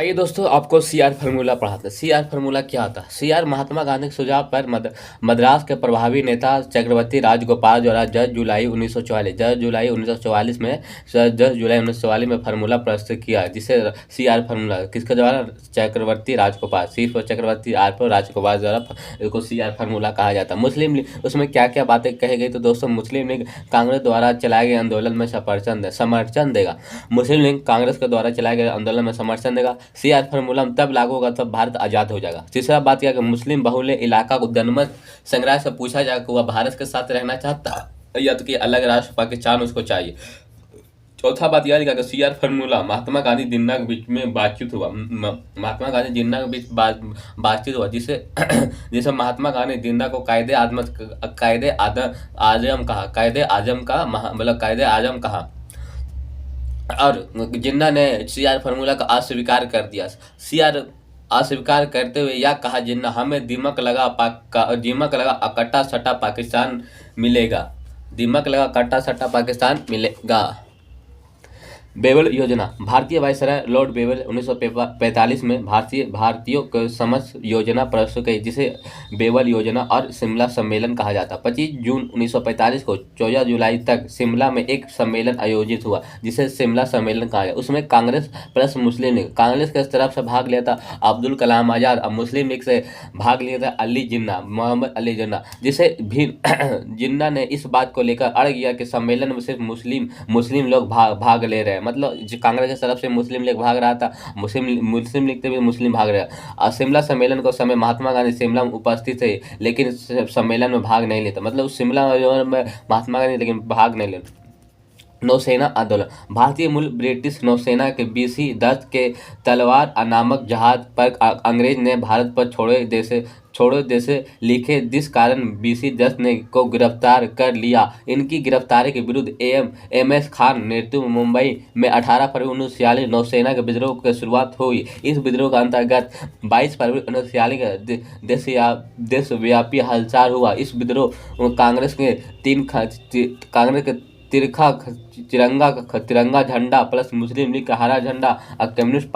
आइए दोस्तों, आपको सीआर फार्मूला पढ़ाते हैं। सीआर फार्मूला क्या होता है? सीआर महात्मा गांधी के सुझाव पर मद्रास के प्रभावी नेता चक्रवर्ती राजगोपाल द्वारा 10 जुलाई 1944 में 10 जुलाई 1944 में फार्मूला प्रस्तुत किया, जिसे सीआर फार्मूला किसके द्वारा? चक्रवर्ती राजगोपाल, सिर्फ चक्रवर्ती राजगोपाल द्वारा इसको सीआर फार्मूला कहा जाता है। मुस्लिम लीग, उसमें क्या क्या बातें कही गई? तो दोस्तों, मुस्लिम लीग कांग्रेस द्वारा चलाए गए आंदोलन में समर्थन देगा। मुस्लिम लीग कांग्रेस के द्वारा चलाए गए आंदोलन में समर्थन देगा। सीआर फार्मूला तब लागू होगा तब भारत आजाद हो जाएगा। तीसरा बात यह कि मुस्लिम बहुल्य इलाका को जनमत संग्रह से पूछा जाएगा कि वह भारत के साथ रहना चाहता है या तो कि अलग राष्ट्र पाकिस्तान उसको चाहिए। चौथा बात यह कि सीआर फार्मूला महात्मा गांधी जिन्ना के बीच में बातचीत हुआ। महात्मा गांधी जिन्ना के बीच बातचीत हुआ, जिसे जिसे महात्मा गांधी जिन्ना को कायदे आजम कहा और जिन्ना ने सीआर फार्मूला का अस्वीकार कर दिया। सीआर अस्वीकार करते हुए यह कहा, जिन्ना हमें दिमक लगा कट्टा सट्टा पाकिस्तान मिलेगा। दिमक लगा कट्टा सट्टा पाकिस्तान मिलेगा। बेवल योजना, भारतीय वायसराय लॉर्ड बेवल 1945 में भारतीयों को समस्त योजना प्रस्तुत की, जिसे बेवल योजना और शिमला सम्मेलन कहा जाता। 25 जून 1945 को 14 जुलाई तक शिमला में एक सम्मेलन आयोजित हुआ, जिसे शिमला सम्मेलन कहा जाता। उसमें कांग्रेस प्लस मुस्लिम लीग, कांग्रेस की तरफ से भाग लिया था अब्दुल कलाम आजाद और मुस्लिम लीग से भाग लिया था मोहम्मद अली जिन्ना, जिसे भी जिन्ना ने इस बात को लेकर अड़ गया कि सम्मेलन में सिर्फ मुस्लिम लोग भाग ले रहे हैं। मतलब जो कांग्रेस की तरफ से मुस्लिम लीग भाग रहा था, मुस्लिम लीग से भी मुस्लिम भाग रहा है। और शिमला सम्मेलन को समय महात्मा गांधी शिमला में उपस्थित थे, लेकिन सम्मेलन में भाग नहीं लेता। मतलब शिमला में महात्मा गांधी लेकिन भाग नहीं लेते। नौसेना आंदोलन, भारतीय मूल ब्रिटिश नौसेना के बीसी दस्त के तलवार नामक जहाज पर अंग्रेज ने भारत पर छोड़ो देशे लिखे, जिस कारण बीसी दस्त ने को गिरफ्तार कर लिया। इनकी गिरफ्तारी के विरुद्ध एम.एस. खान नेतृत्व में मुंबई में 18 फरवरी 1946 नौसेना के विद्रोह की शुरुआत हुई। इस विद्रोह के अंतर्गत 22 फरवरी 1946 देशव्यापी हलचल हुआ। इस विद्रोह कांग्रेस के तिरखा तिरंगा झंडा प्लस मुस्लिम लीग का हरा झंडा और कम्युनिस्ट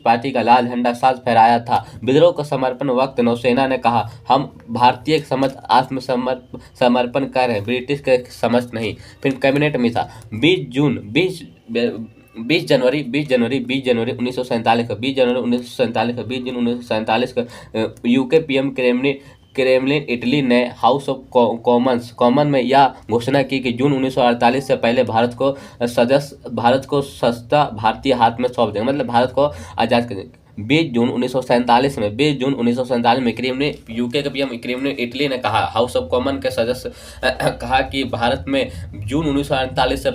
पार्टी का लाल झंडा साथ फहराया था। विद्रोह का समर्पण वक्त नौसेना ने कहा, हम भारतीय समझ आत्मसमर्पण कर रहे हैं, ब्रिटिश के समझ नहीं। फिर कैबिनेट मिशन, 20 जनवरी 1947 का यूके पीएम क्रेमलिन इटली ने हाउस ऑफ कॉमन में यह घोषणा की कि जून 1948 से पहले भारत को सत्ता भारतीय हाथ में सौंप देंगे। मतलब भारत को आजाद कर देंगे। 20 जून 1947 में यूके के पीएम क्रेमलिन इटली ने कहा, हाउस ऑफ कॉमन के सदस्य कहा कि भारत में जून 1948 से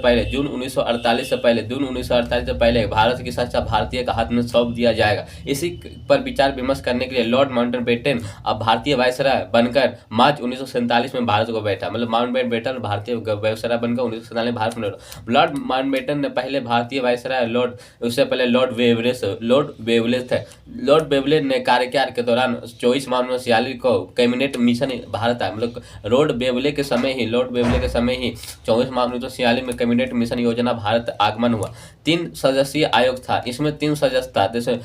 पहले भारत की सत्ता भारतीय के हाथ में सौंप दिया जाएगा। इसी पर विचार विमर्श करने के लिए लॉर्ड माउंटबेटन अब भारतीय वायसराय बनकर मार्च 1947 में भारत को बैठा। मतलब माउंटबेटन भारतीय वायसराय बनकर 1947 में भारत में लॉर्ड माउंटबेटन ने पहले भारतीय वायसराय उससे पहले लॉर्ड बेवले ने कार्यकाल के दौरान 24 मार्च 1946 को कैबिनेट मिशन भारत आया। मतलब लॉर्ड बेवले के समय ही 24 मार्च 1946 में कैबिनेट मिशन योजना भारत आगमन हुआ। 3 सदस्यीय आयोग था, इसमें 3 सदस्य था, जैसे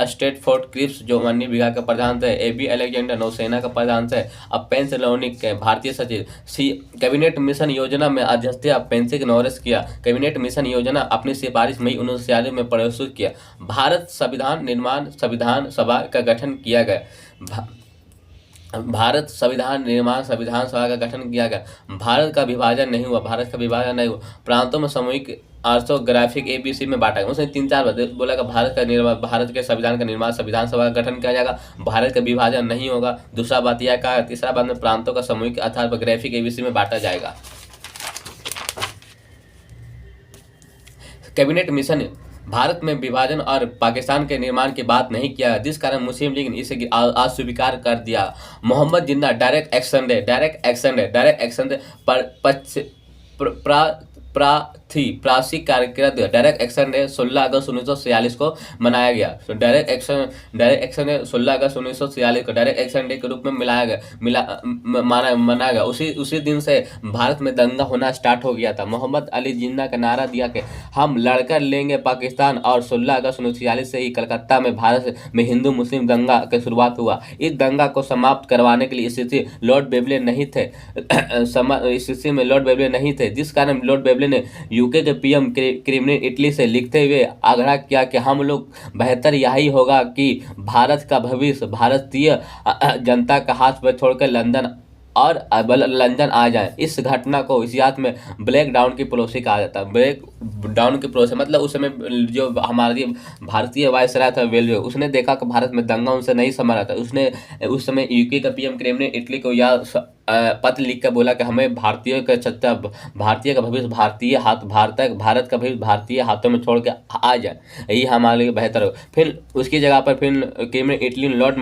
स्टेटफोर्ड क्रिप्स जो वाणिज्य विभाग का प्रधान थे, एबी अलेक्जेंडर नौसेना का प्रधान थे, अब पेंस लोनिक भारतीय सचिव। कैबिनेट मिशन योजना में अध्यक्षता पेंसिक नॉरिस किया। कैबिनेट मिशन योजना अपनी सिफारिश मई 1946 में प्रस्तुत किया। भारत संविधान निर्माण संविधान सभा का गठन किया गया। भारत सभा का गठन किया गया। भारत का विभाजन नहीं हुआ। प्रांतों में सामूहिक आर्थोग्राफिक ABC में बांटा गया। उसने 3-4 बोला कि भारत के संविधान का निर्माण संविधान सभा का गठन किया जाएगा, भारत का विभाजन नहीं होगा। दूसरा बात यह कहा, तीसरा बात में प्रांतों का सामूहिक अर्थात ग्राफिक ABC में बांटा जाएगा। कैबिनेट मिशन भारत में विभाजन और पाकिस्तान के निर्माण की बात नहीं किया, जिस कारण मुस्लिम लीग ने इसे अस्वीकार कर दिया। मोहम्मद जिन्ना डायरेक्ट एक्शन दे थी प्रासिक कार्यक्रम डायरेक्ट एक्शन डे 16 अगस्त 1946 को मनाया गया। तो डायरेक्ट एक्शन डे 16 अगस्त 1946 को डायरेक्ट एक्शन डे के रूप में मनाया गया। उसी दिन से भारत में दंगा होना स्टार्ट हो गया था। मोहम्मद अली जिन्ना का नारा दिया कि हम लड़कर लेंगे पाकिस्तान, और 16 अगस्त 1946 से ही कलकत्ता में भारत में हिंदू मुस्लिम दंगा की शुरुआत हुआ। इस दंगा को समाप्त करवाने के लिए स्थिति लॉर्ड वेलेस्ली नहीं थे स्थिति में लॉर्ड वेलेस्ली नहीं थे, जिस कारण लॉर्ड वेलेस्ली ने यूके के पीएम क्रेमलिन इटली से लिखते हुए आग्रह किया कि हम लोग बेहतर यही होगा कि भारत का भविष्य भारतीय जनता का हाथ में छोड़कर लंदन आ जाए। इस घटना को इतिहास में ब्लैक डाउन की पॉलिसी कहा जाता है। ब्लैक डाउन की पॉलिसी मतलब उस समय जो हमारी भारतीय वायसराय था वेल्वे, उसने देखा कि भारत में दंगा उनसे नहीं संभल रहा था। उसने उस समय यूके का पीएम क्रेमलिन इटली को यह पत्र लिख कर बोला कि हमें भारतीय का भविष्य भारत का भविष्य भारतीय हाथों में छोड़ के आ जाए, यही हमारे लिए बेहतर हो। फिर उसकी जगह पर फिर क्रेमलिन इटली लॉर्ड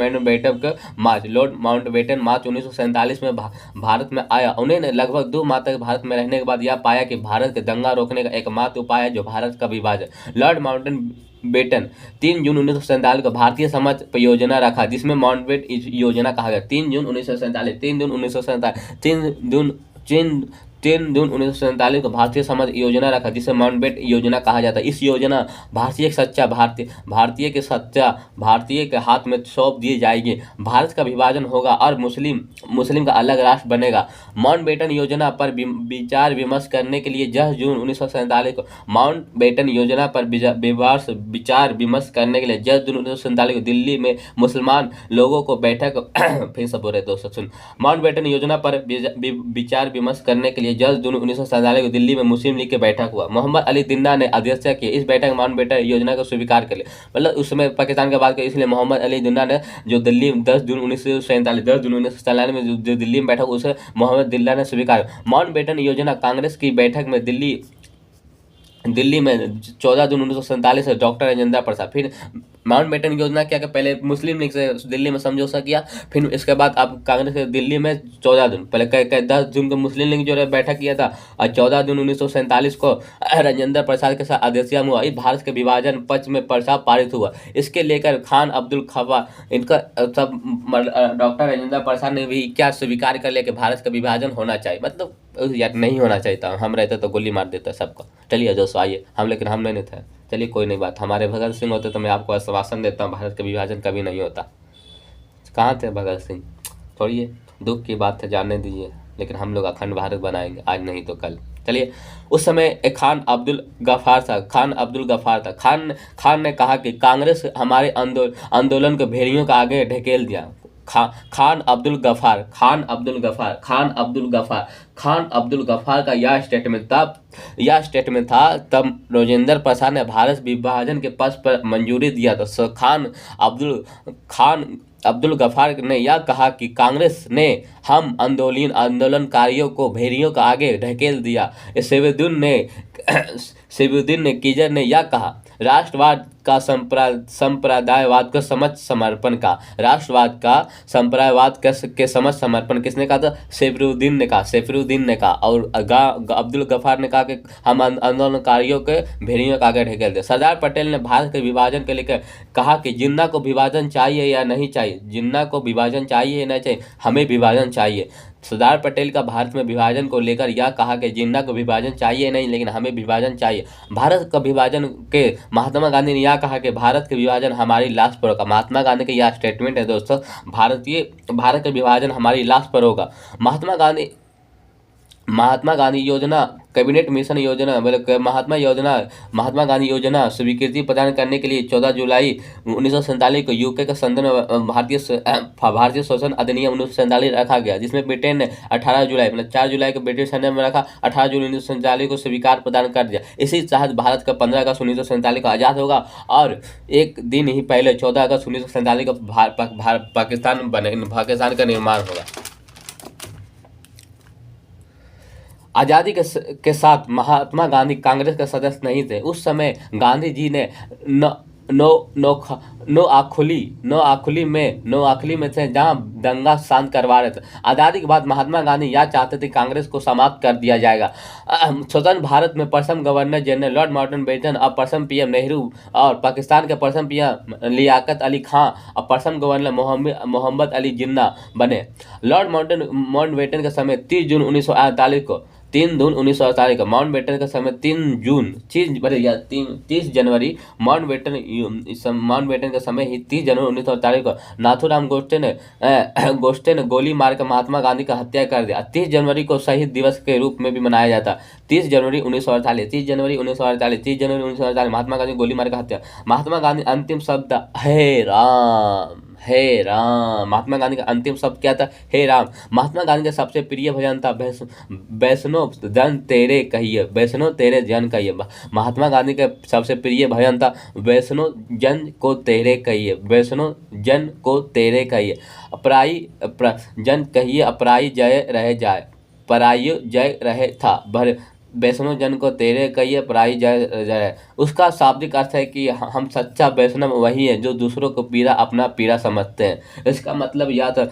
माउंटबेटन मार्च 1947 में भारत में आया। उन्होंने लगभग 2 माह तक भारत में रहने के बाद यह पाया कि भारत के दंगा रोकने का एकमात्र उपाय है जो भारत का विभाजन। लॉर्ड माउंटबेटन 3 जून 1947 को भारतीय समाज परियोजना रखा, जिसमें माउंटबेटन योजना कहा गया। 3 जून 1947 को भारतीय समाज योजना रखा, जिसे माउंटबेटन योजना कहा जाता है। इस योजना भारतीय के हाथ में सौंप दी जाएगी। भारत का विभाजन होगा और मुस्लिम का अलग राष्ट्र बनेगा। माउंटबेटन योजना पर विचार विमर्श करने के लिए 10 जून 1947 को माउंटबेटन योजना पर विचार विमर्श करने के लिए 10 जून 1947 को दिल्ली में मुसलमान लोगों को बैठक फिर से बोल रहे दोस्तों सुन। माउंटबेटन योजना पर विचार विमर्श करने के लिए 10 जून 1947 को दिल्ली में मुस्लिम लीग की बैठक हुआ। मोहम्मद अली जिन्ना ने अध्यक्षता की। इस बैठक में माउंटबेटन योजना को स्वीकार कर लिया। मतलब उस समय पाकिस्तान की बात करें, इसलिए मोहम्मद अली जिन्ना ने जो दिल्ली 10 जून 1947 में जो दिल्ली में बैठक, उसे मोहम्मद जिन्ना ने स्वीकार। माउंटबेटन योजना कांग्रेस की बैठक में दिल्ली में 14 जून 1947 से डॉक्टर राजेंद्र प्रसाद। फिर माउंटबेटन योजना क्या कि पहले मुस्लिम लीग से दिल्ली में समझौता किया, फिर इसके बाद अब कांग्रेस के दिल्ली में 14 जून पहले 10 जून को मुस्लिम लीग जो बैठक किया था, और 14 जून 1947 को राजेंद्र प्रसाद के साथ अध्यक्षता हुआ। इस भारत के विभाजन पक्ष में प्रस्ताव पारित हुआ। इसके लेकर खान अब्दुल खफा इनका सब डॉक्टर राजेंद्र प्रसाद ने भी क्या स्वीकार कर लिया कि भारत का विभाजन होना चाहिए। मतलब यार नहीं होना चाहिए था, हम रहते तो गोली मार देता सबको। चलिए दोस्तों आइए लेकिन हम नहीं थे। चलिए कोई नहीं बात, हमारे भगत सिंह होते तो मैं आपको आश्वासन देता हूँ भारत का विभाजन कभी नहीं होता। कहाँ थे भगत सिंह? छोड़िए, दुख की बात है, जानने दीजिए। लेकिन हम लोग अखंड भारत बनाएंगे, आज नहीं तो कल। चलिए, उस समय एक खान अब्दुल गफ्फार था। खान ने कहा कि कांग्रेस हमारे आंदोलन को भेड़ियों का आगे ढकेल दिया। खान अब्दुल गफ्फार का यह स्टेटमेंट था तब राजेंद्र प्रसाद ने भारत विभाजन के पक्ष पर मंजूरी दिया था। खान अब्दुल गफ्फार ने यह कहा कि कांग्रेस ने हम आंदोलनकारियों को भेड़ियों का आगे ढकेल दिया। सेबुद्दीन कीजर ने यह कहा, राष्ट्रवाद का संप्रदायवाद को समर्पण के समझ समर्पण किसने कहा था? सैफुद्दीन ने कहा। और अब्दुल गफ्फार ने कहा कि हम आंदोलनकारियों के भेड़ियों का आगे ढकेल दिया। सरदार पटेल ने भारत के विभाजन के लेकर कहा कि जिन्ना को विभाजन चाहिए या नहीं चाहिए, हमें विभाजन चाहिए। सरदार पटेल का भारत में विभाजन को लेकर यह कहा कि जिन्ना को विभाजन चाहिए नहीं, लेकिन हमें विभाजन चाहिए। भारत का विभाजन के महात्मा गांधी ने यह कहा कि भारत के विभाजन हमारी लाश पर होगा। महात्मा गांधी का यह स्टेटमेंट है दोस्तों, भारत का विभाजन हमारी लाश पर होगा। महात्मा गांधी योजना कैबिनेट मिशन योजना महात्मा गांधी योजना स्वीकृति प्रदान करने के लिए 14 जुलाई 1947 को यूके के संसद में भारतीय शोषण अधिनियम 1947 रखा गया, जिसमें ब्रिटेन ने 18 जुलाई मतलब 4 जुलाई को ब्रिटिश संसद में रखा, 18 जून 1947 को स्वीकार प्रदान कर दिया। इसी तहत भारत का 15 अगस्त 1947 को आज़ाद होगा और एक दिन ही पहले 14 अगस्त 1947 को पाकिस्तान का निर्माण होगा। आज़ादी के साथ महात्मा गांधी कांग्रेस के सदस्य नहीं थे। उस समय गांधी जी ने नो नो आखुली में थे, जहां दंगा शांत करवा रहे थे। आज़ादी के बाद महात्मा गांधी यह चाहते थे कांग्रेस को समाप्त कर दिया जाएगा। स्वतंत्र भारत में प्रथम गवर्नर जनरल लॉर्ड माउंटबेटन और प्रथम पीएम नेहरू, और पाकिस्तान के प्रथम पीएम लियाकत अली खां और प्रथम गवर्नर मोहम्मद अली जिन्ना बने। लॉर्ड माउंटबेटन के समय 30 जून 1948 को 3 जून 1948 को माउंटबेटन का समय 30 जनवरी का समय ही 30 जनवरी 1948 को नाथूराम गोडसे ने गोली मारकर महात्मा गांधी का हत्या कर दिया। 30 जनवरी को शहीद दिवस के रूप में भी मनाया जाता। 30 जनवरी 1948 महात्मा गांधी गोली मारकर हत्या। महात्मा गांधी अंतिम शब्द हे राम, हे राम। महात्मा गांधी का अंतिम शब्द क्या था? हे राम। महात्मा गांधी का सबसे प्रिय भजन था वैष्णो जन तेरे कहिए, वैष्णो तेरे जन कहिए। महात्मा गांधी का सबसे प्रिय भजन था वैष्णो जन को तेरे कहिए, वैष्णो जन को तेरे कहिए। जन कहिए अपराई जय रह जाए, पराई जय रहे था भर, वैष्णव जन को तेरे कहिए पराई जय जय। उसका शाब्दिक अर्थ है कि हम सच्चा वैष्णव वही है जो दूसरों को पीड़ा अपना पीड़ा समझते हैं। इसका मतलब यह था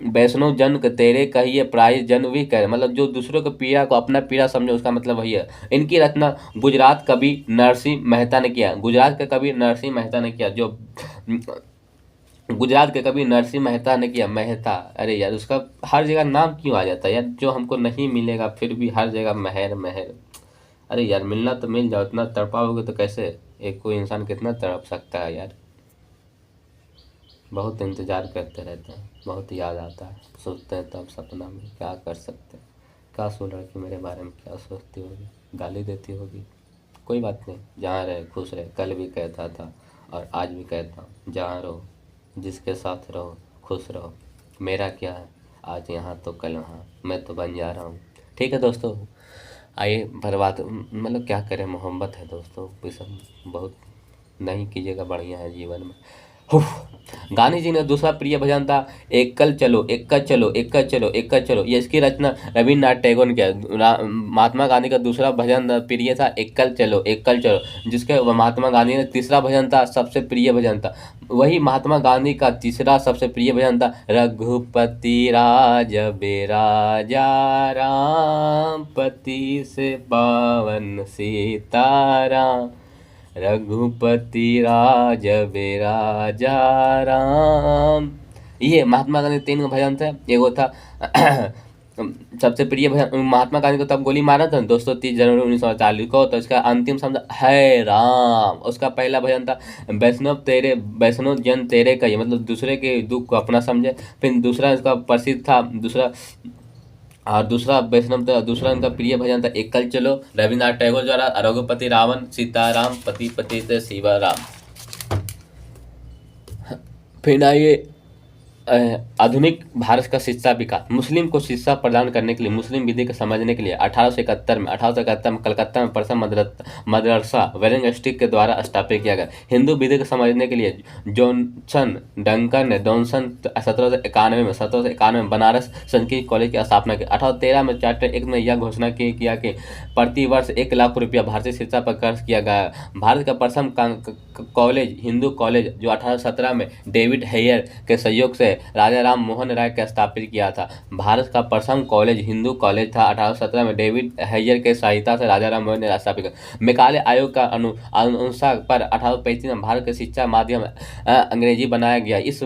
वैष्णव जन को तेरे कहिए पराई जन भी कहे, मतलब जो दूसरों को पीड़ा को अपना पीड़ा समझे, उसका मतलब वही है। इनकी रचना गुजरात कवि नरसिंह मेहता ने किया। गुजरात के कवि नरसिंह मेहता ने किया, जो गुजरात के कवि नरसिंह मेहता ने किया। मेहता, अरे यार उसका हर जगह नाम क्यों आ जाता है यार, जो हमको नहीं मिलेगा फिर भी हर जगह मेहर मेहर। अरे यार मिलना तो मिल जाओ, इतना तड़पाओगे तो कैसे एक कोई इंसान कितना तड़प सकता है यार। बहुत इंतजार करते रहते हैं, बहुत याद आता है, सोचते हैं तब सपना में क्या कर सकते हैं। क्या सो लड़की मेरे बारे में क्या सोचती होगी, गाली देती होगी। कोई बात नहीं, जहाँ रहे खुश रहे। कल भी कहता था और आज भी कहता हूँ, जहाँ रहो जिसके साथ रहो खुश रहो। मेरा क्या है, आज यहाँ तो कल वहाँ, मैं तो बन जा रहा हूँ। ठीक है दोस्तों, आइए बर्बाद मतलब क्या करें, मोहब्बत है दोस्तों, ये सब बहुत नहीं कीजिएगा, बढ़िया है जीवन में। गांधी जी ने दूसरा प्रिय भजन था एकल चलो एकल चलो एकल चलो एकल चलो। ये इसकी रचना रविन्द्रनाथ टैगोर ने किया। महात्मा गांधी का दूसरा भजन प्रिय था एकल चलो, जिसके महात्मा गांधी ने तीसरा भजन था सबसे प्रिय भजन था। वही महात्मा गांधी का तीसरा सबसे प्रिय भजन था रघुपति राज बेराजा राम, पति से पावन सीताराम, रघुपति राज बेराजा राम। ये महात्मा गांधी 3 भजन थे। एगो था सबसे प्रिय भजन, महात्मा गांधी को तब गोली मारा था दोस्तों 30 जनवरी 1948 को, तो इसका अंतिम शब्द है राम। उसका पहला भजन था वैष्णव जन तेरे कहिए, मतलब दूसरे के दुख को अपना समझे। फिर दूसरा इसका प्रसिद्ध था दूसरा वैष्णव था। दूसरा उनका प्रिय भजन था एकल चलो, रविन्द्रनाथ टैगोर द्वारा। रघुपति रावण सीताराम, पति पति से शिवराम। फिर आइए आधुनिक भारत का शिक्षा विकास। मुस्लिम को शिक्षा प्रदान करने के लिए, मुस्लिम विधि को समझने के लिए 1871 में कलकत्ता में प्रथम मदरसा वेलिंगस्टिक के द्वारा स्थापित किया गया। हिंदू विधि को समझने के लिए जॉनसन डंकन ने 1791 में बनारस संस्कृत कॉलेज की स्थापना की। 1813 में चार्टर एक्ट में यह घोषणा किया कि प्रति वर्ष 1 लाख रुपया भारतीय शिक्षा पर खर्च किया गया। भारत का प्रथम कॉलेज हिंदू कॉलेज, जो 1817 में डेविड हेयर के सहयोग से राजा राम मोहन राय का स्थापित किया था। भारत का प्रथम कॉलेज हिंदू कॉलेज था। 1817 में डेविड हेयर के सहायता से राजा राम मोहन ने स्थापित किया। मेघालय आयोग का अनुसार पर 1835 में भारत के शिक्षा माध्यम अंग्रेजी बनाया गया। इस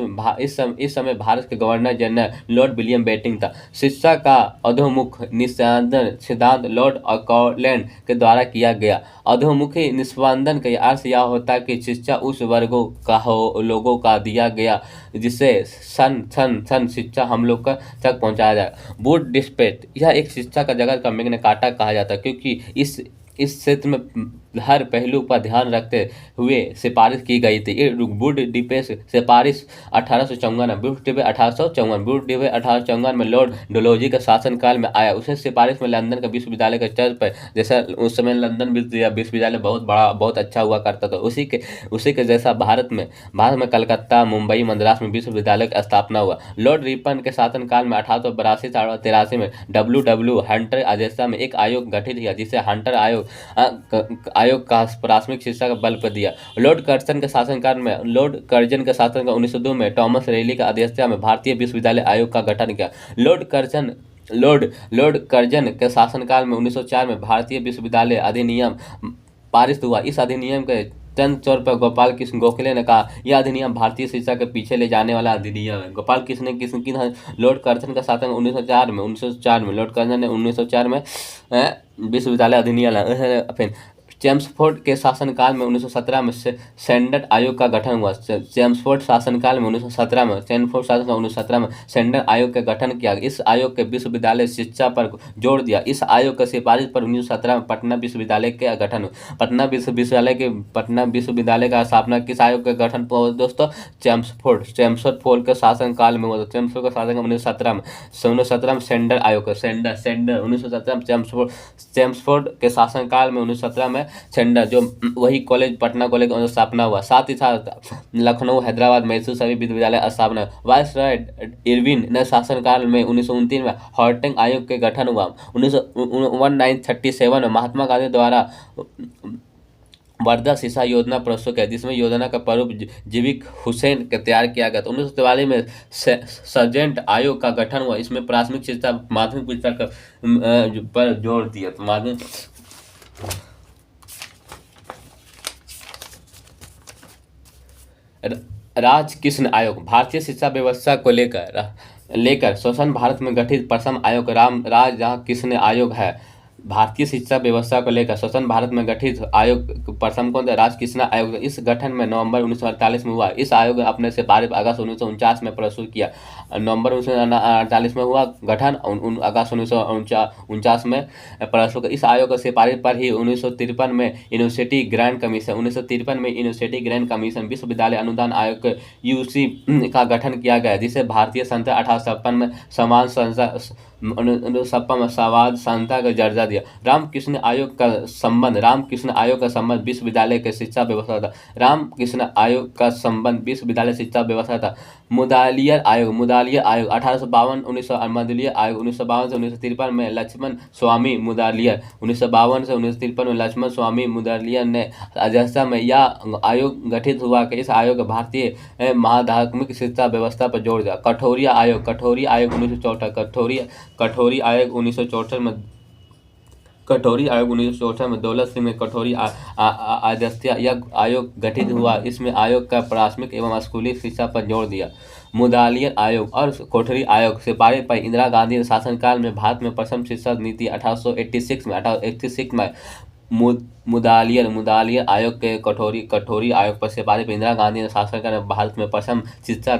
समय भारत के governor general Lord William Bentinck था। शिक्षा का अधोमुख सिद्धांत लॉर्ड ऑकलैंड के द्वारा किया गया। अधोमुखी निस्पंदन का अर्थ यह होता है कि शिक्षा उस वर्गों का लोगों का दिया गया जिससे सन शिक्षा हम लोग का तक पहुंचाया जाए। बूट डिस्पेट, यह एक शिक्षा का जगत का मैग्ना कार्टा कहा जाता है, क्योंकि इस क्षेत्र में हर पहलू पर ध्यान रखते हुए सिफारिश की गई थी। बूट डिपेस सिफारिश 1854, बूट डिबे 1854 में लॉर्ड डलहौजी का शासनकाल में आया। उसे सिफारिश में लंदन का विश्वविद्यालय के चर्च पर, जैसा उस समय लंदन विश्वविद्यालय बहुत बड़ा बहुत अच्छा हुआ करता था, उसी के जैसा भारत में कलकत्ता, मुंबई, मद्रास में विश्वविद्यालय की स्थापना हुआ। लॉर्ड रिपन के शासनकाल में 1882-83 में W हंटर अध्यक्षता में एक आयोग गठित किया, जिसे हंटर आयोग आयोग का प्राथमिक शिक्षा का बल पर दिया। लॉर्ड कर्जन के शासनकाल में 1902 में टॉमस रेली की अध्यक्षता में भारतीय विश्वविद्यालय आयोग का गठन किया। लॉर्ड कर्जन के शासनकाल में 1904 में भारतीय विश्वविद्यालय अधिनियम पारित हुआ। इस अधिनियम के चंद तौर पर गोपाल कृष्ण गोखले ने कहा, यह अधिनियम भारतीय शिक्षा के पीछे ले जाने वाला अधिनियम है। गोपाल कृष्ण ने किन लॉर्ड कर्जन का शासन 1904 में लॉर्ड कर्जन ने 1904 में विश्वविद्यालय अधिनियम लाया। फिर चेम्सफोर्ड के शासनकाल में 1917 में सेंडर आयोग का गठन हुआ। चेम्सफोर्ड शासनकाल में 1917 में सेंडर आयोग का गठन किया। इस आयोग के विश्वविद्यालय शिक्षा पर जोर दिया। इस आयोग की सिफारिश पर 1917 में पटना विश्वविद्यालय का गठन हुआ। पटना विश्वविद्यालय का स्थापना किस आयोग के गठन पर दोस्तों? चेम्सफोर्ड के शासनकाल में हुआ। चेम्सफोर्ड का शासन 1917 में सेंडर आयोग सेंडर 1917 में चेम्सफोर्ड के शासनकाल में 1917 में सेंडर जो वही कॉलेज पटना कॉलेज का स्थापना हुआ। साथ ही साथ लखनऊ, हैदराबाद, मैसूर सभी विश्वविद्यालय स्थापना। वायसराय इरविन ने शासनकाल में 1929 में हॉर्टिंग आयोग के गठन हुआ। 1937 में महात्मा गांधी द्वारा वर्धा शिक्षा योजना प्रस्तुत किया, जिसमें योजना का प्रारूप जीविक हुसैन के तैयार किया गया था। 1943 में सर्जेंट आयोग का गठन हुआ। इसमें प्राथमिक शिक्षा माध्यमिक शिक्षा पर जोर दिया। तो माध्यमिक राजकृष्ण आयोग भारतीय शिक्षा व्यवस्था को लेकर स्वतंत्र भारत में गठित प्रथम आयोग राजकृष्ण आयोग है। भारतीय शिक्षा व्यवस्था को लेकर स्वतंत्र भारत में गठित आयोग प्रथम कौन था? राजकृष्ण आयोग। इस गठन में नवंबर 1948 में हुआ। इस आयोग ने अपने सिफारिश अगस्त 1949 में प्रस्तुत किया। नवंबर 1948 में हुआ गठन, अगस्त 1949 में प्रस्तुत। इस आयोग की सिफारिश पर ही 1953 में यूनिवर्सिटी ग्रांट कमीशन विश्वविद्यालय अनुदान आयोग यूसी का गठन किया गया, जिसे भारतीय संसद 1856 में समान संस्था का दर्जा दिया। रामकृष्ण आयोग का संबंध विश्वविद्यालय के शिक्षा व्यवस्था था। मुदालियर आयोग 1952 से 1953 में लक्ष्मण स्वामी मुदालियर 1952 से 1953 में लक्ष्मण स्वामी मुदालियर ने अध्यक्षता में यह आयोग गठित हुआ कि इस आयोग भारतीय माध्यमिक शिक्षा व्यवस्था पर जोर दिया। कठोरी आयोग 1964 में दौलत सिंह में कठोरी अध्यक्ष यह आयोग गठित हुआ। इसमें आयोग का प्राथमिक एवं स्कूली शिक्षा पर जोर दिया। मुदालियर आयोग और कोठरी आयोग सिफारिश पर इंदिरा गांधी के शासनकाल में भारत में प्रथम शिक्षा नीति 1886 में मुदालियर आयोग के कठोरी आयोग पर सिफारिश पर इंदिरा गांधी ने शासनकाल में भारत में प्रथम शिक्षा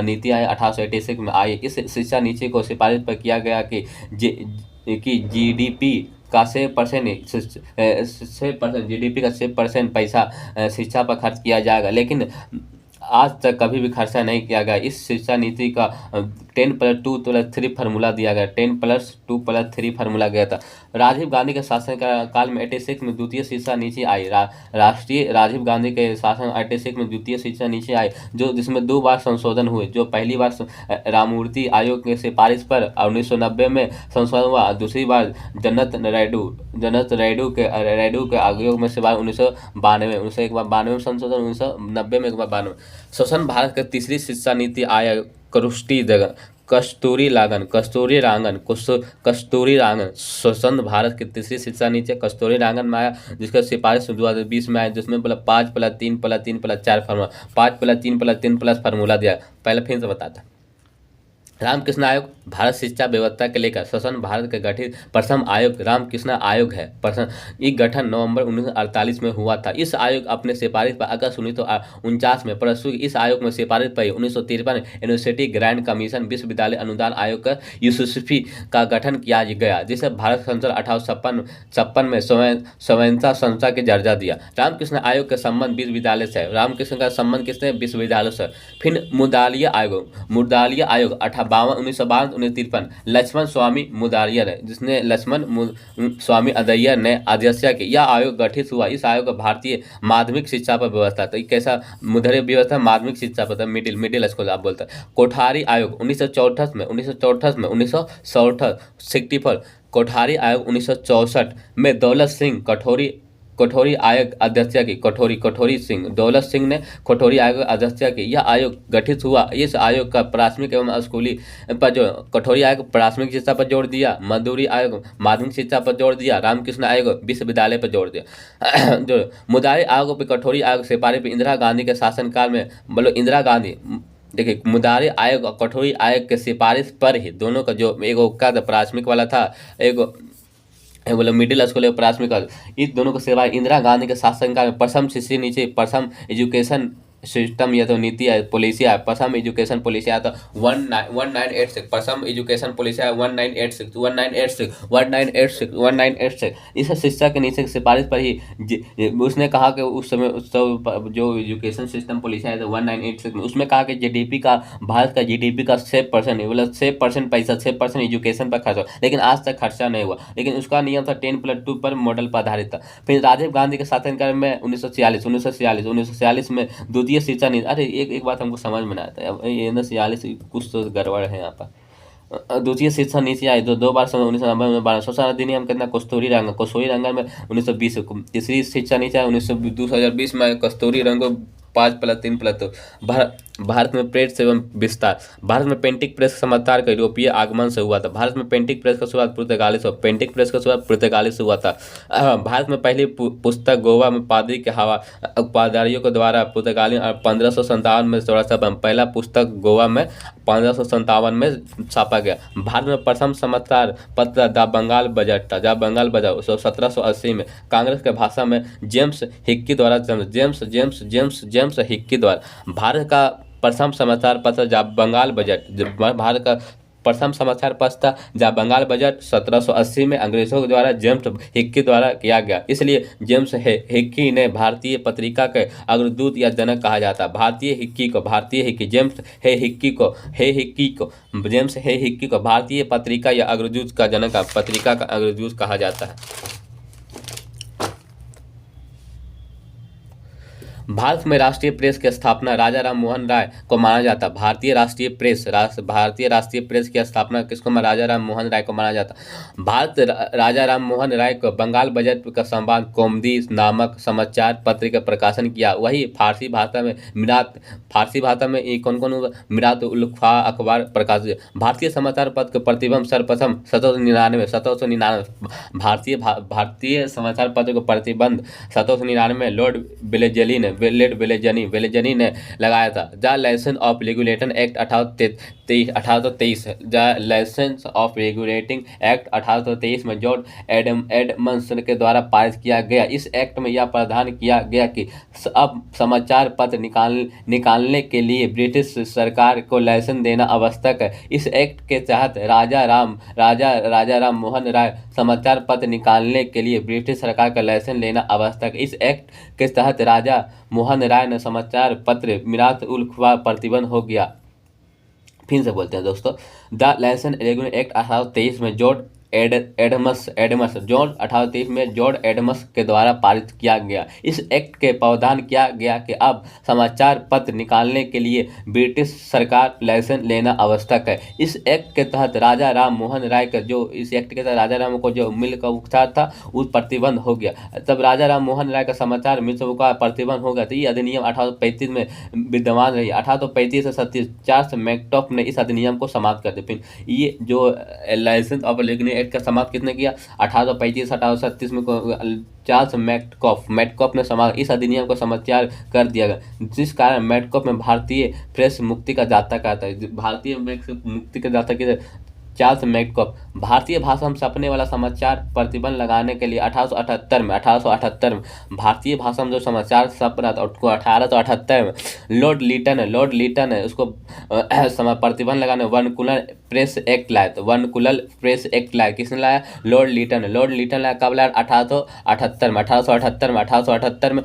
नीति आई 1886 में आई। इस शिक्षा नीति को सिफारिश पर किया गया कि जीडीपी का 6% पैसा शिक्षा पर खर्च किया जाएगा, लेकिन आज तक कभी भी खर्चा नहीं किया गया। इस शिक्षा नीति का 10+2+3 फार्मूला दिया गया। 10+2+3 फार्मूला गया था। राजीव गांधी के शासन काल में 86 में द्वितीय शिक्षा नीति आई। राजीव गांधी के शासन 86 में द्वितीय शिक्षा नीति आई, जिसमें 2 बार संशोधन हुए। जो पहली बार राममूर्ति आयोग के सिफारिश पर 1990 में संशोधन हुआ। दूसरी बार जन्नत रेड्डी के आयोग में सिफारिश 1992 में संशोधन, 1990 में एक बार 92। स्वतंत्र भारत की तीसरी शिक्षा नीति आयोग कस्तूरी रांगन स्वतंत्र भारत की तीसरी शिक्षा नीति कस्तूरी रांगन में आया, जिसका सिफारिश 2020 में आया, जिसमें बोला 5+3+3+4 फार्मूला 5+3+3+ फार्मूला दिया। पहले फिर से बताता। रामकृष्ण आयोग भारत शिक्षा व्यवस्था के लेकर स्वतंत्र भारत के गठित प्रथम आयोग रामकृष्ण आयोग है। ये गठन नवंबर 1948 में हुआ था। इस आयोग अपने सिफारिश पर अगस्त 1949 में प्रस्तुत। इस आयोग में सिफारिश पर 1953 यूनिवर्सिटी ग्रांट कमीशन विश्वविद्यालय अनुदान आयोग यूसीसी का गठन किया गया, जिसे भारत संसद 1856 में स्वायत्तता संस्था के दर्जा दिया। रामकृष्ण आयोग के संबंध विश्वविद्यालय से। रामकृष्ण का संबंध किसने? विश्वविद्यालय से। फिर मुदालियर आयोग 1952-1953 लक्ष्मण स्वामी मुदालियर है, जिसने लक्ष्मण स्वामी अदैयर ने अध्यक्षता की। यह आयोग गठित हुआ। इस आयोग भारतीय माध्यमिक शिक्षा पर व्यवस्था था। कैसा मुद्रा व्यवस्था? माध्यमिक शिक्षा पर, मिडिल स्कूल आप बोलते हैं। कोठारी आयोग 1964 में कोठारी आयोग 1964 में दौलत सिंह कठोरी आयोग अध्यक्ष की कठोरी सिंह दौलत सिंह ने कठोरी आयोग अध्यक्ष की यह आयोग गठित हुआ। इस आयोग का प्राथमिक एवं स्कूली पर जो कठोरी आयोग प्राथमिक शिक्षा पर जोर दिया, मजदूरी आयोग माध्यमिक शिक्षा पर जोर दिया, रामकृष्ण आयोग विश्वविद्यालय पर जोर दिया। जो मुदारी आयोग पर कठोरी आयोग सिफारिश पर इंदिरा गांधी के शासनकाल में बोलो इंदिरा गांधी देखिए मुदारी आयोग और कठोरी आयोग के सिफारिश पर ही दोनों का जो एक का प्राथमिक वाला था, एक बोलो मिडिल स्कूल प्राथमिक, इस दोनों को सेवा इंदिरा गांधी के शासनकाल में प्रथम शिशु नीचे प्रथम एजुकेशन सिस्टम या तो नीति है पॉलिसी है, प्रथम एजुकेशन पॉलिसी आया तो 1986 प्रथम एजुकेशन पॉलिसी आया 1986 इस शिक्षा के नीचे सिफारिश पर ही उसने कहा कि उस समय जो एजुकेशन सिस्टम पॉलिसी आया था 1986 में, उसमें कहा कि जीडीपी का भारत का जीडीपी का 6% मतलब 6% पैसा 6% एजुकेशन पर खर्च हो, लेकिन आज तक खर्चा नहीं हुआ। लेकिन उसका नियम था 10+2 पर मॉडल पर आधारित था। फिर राजीव गांधी के शासनकाल में 1946 में द्वितीय शिक्षा नीति, अरे एक बात हमको समझ में नहीं आता है, ये ना 46 कुछ तो गड़बड़ है यहाँ पर। द्वितीय शिक्षा नीति आई दो बार समय 1990 में 1200 अधिनियम कितना कस्तूरी रंगन में 1920 तीसरी शिक्षा नीति आई 2020 में कस्तूरी रंगो 5+3+2। भारत में प्रेस एवं विस्तार, भारत में पेंटिंग प्रेस का समाचार का यूरोपीय आगमन से हुआ था। भारत में पेंटिंग प्रेस का शुरुआत पुर्तगाली से हुआ था। भारत में पहली पुस्तक गोवा में पादरी के पादरियों के द्वारा पुर्तगाली 1557 में पहला पुस्तक गोवा में 1557 में छापा गया। भारत में प्रथम समाचार पत्र द बंगाल बजट था। 1780 में कांग्रेस के भाषा में जेम्स हिक्की द्वारा भारत का प्रथम समाचार पत्र द बंगाल बजट, भारत का प्रथम समाचार पत्र था द बंगाल बजट 1780 में अंग्रेजों के द्वारा जेम्स हिक्की द्वारा किया गया। इसलिए जेम्स हिक्की ने भारतीय पत्रिका के अग्रदूत या जनक कहा जाता है। जेम्स हिक्की को भारतीय पत्रिका या अग्रदूत का जनक पत्रिका का अग्रदूत कहा जाता है। भारत में राष्ट्रीय प्रेस की स्थापना राजा राम मोहन राय को माना जाता। भारतीय राष्ट्रीय प्रेस की स्थापना किसको राजा राम मोहन राय को माना जाता। राजा राम मोहन राय को बंगाल बजट का संवाद कौमुदी नामक समाचार पत्र का प्रकाशन किया। वही फारसी भाषा में कौन मिरात उल खा अखबार प्रकाशित। भारतीय समाचार पत्र के प्रतिबंध सर्वप्रथम 1799 भारतीय समाचार पत्र को प्रतिबंध 1799 लॉर्ड बेलेजनी ने लगाया था। The license of regulation act 1823 the license of regulating act 1823 में जॉर्ज एडम्स के द्वारा पारित किया गया। इस एक्ट में यह प्रावधान किया गया कि अब समाचार पत्र निकालने के लिए ब्रिटिश सरकार को लाइसेंस देना आवश्यक है। इस एक्ट के तहत राजा राम मोहन राय समाचार पत्र निकालने के लिए ब्रिटिश सरकार का लाइसेंस लेना आवश्यक है। इस एक्ट के तहत राजा मोहन राय ने समाचार पत्र मिरात उल खबा प्रतिबंध हो गया। फिर से बोलते हैं दोस्तों, द लाइसेंस रेगुलेशन एक्ट 1823 में जॉर्ज एडम्स के द्वारा पारित किया गया। इस एक्ट के प्रावधान किया गया कि अब समाचार पत्र निकालने के लिए ब्रिटिश सरकार लाइसेंस लेना आवश्यक है। इस एक्ट के तहत राजा राम मोहन राय का राजा राम को जो मिल का उपचार था उस प्रतिबंध हो गया। तब राजा राम मोहन राय का समाचार मिल का प्रतिबंध हो गया। तो ये अधिनियम 1835 में विद्यमान रही। 1835 से 37 मैकटॉफ ने इस अधिनियम को समाप्त कर दिया। फिर ये जो लाइसेंस ऑफ रेगुलेशन एक्ट का समाप्त किसने किया? 1835 1837 में चार्ल्स मैटकॉफ ने समाप्त इस अधिनियम को समाचार कर दिया गया, जिस कारण मैटकॉफ में भारतीय प्रेस मुक्ति का जाता कहता है। भारतीय मुक्ति का जाता की चार्ल्स मैटकॉफ भारतीय भाषा में छपने वाला समाचार प्रतिबंध लगाने के लिए 1878 में भारतीय भाषा में जो समाचार छप रहा था उसको 1878 में लॉर्ड लीटन है उसको प्रतिबंध लगाने वर्नकुलर प्रेस एक्ट लाया। तो वर्नकुलर प्रेस एक्ट लाया किसने लाया? लॉर्ड लीटन लाया। कब लाया? 1878 में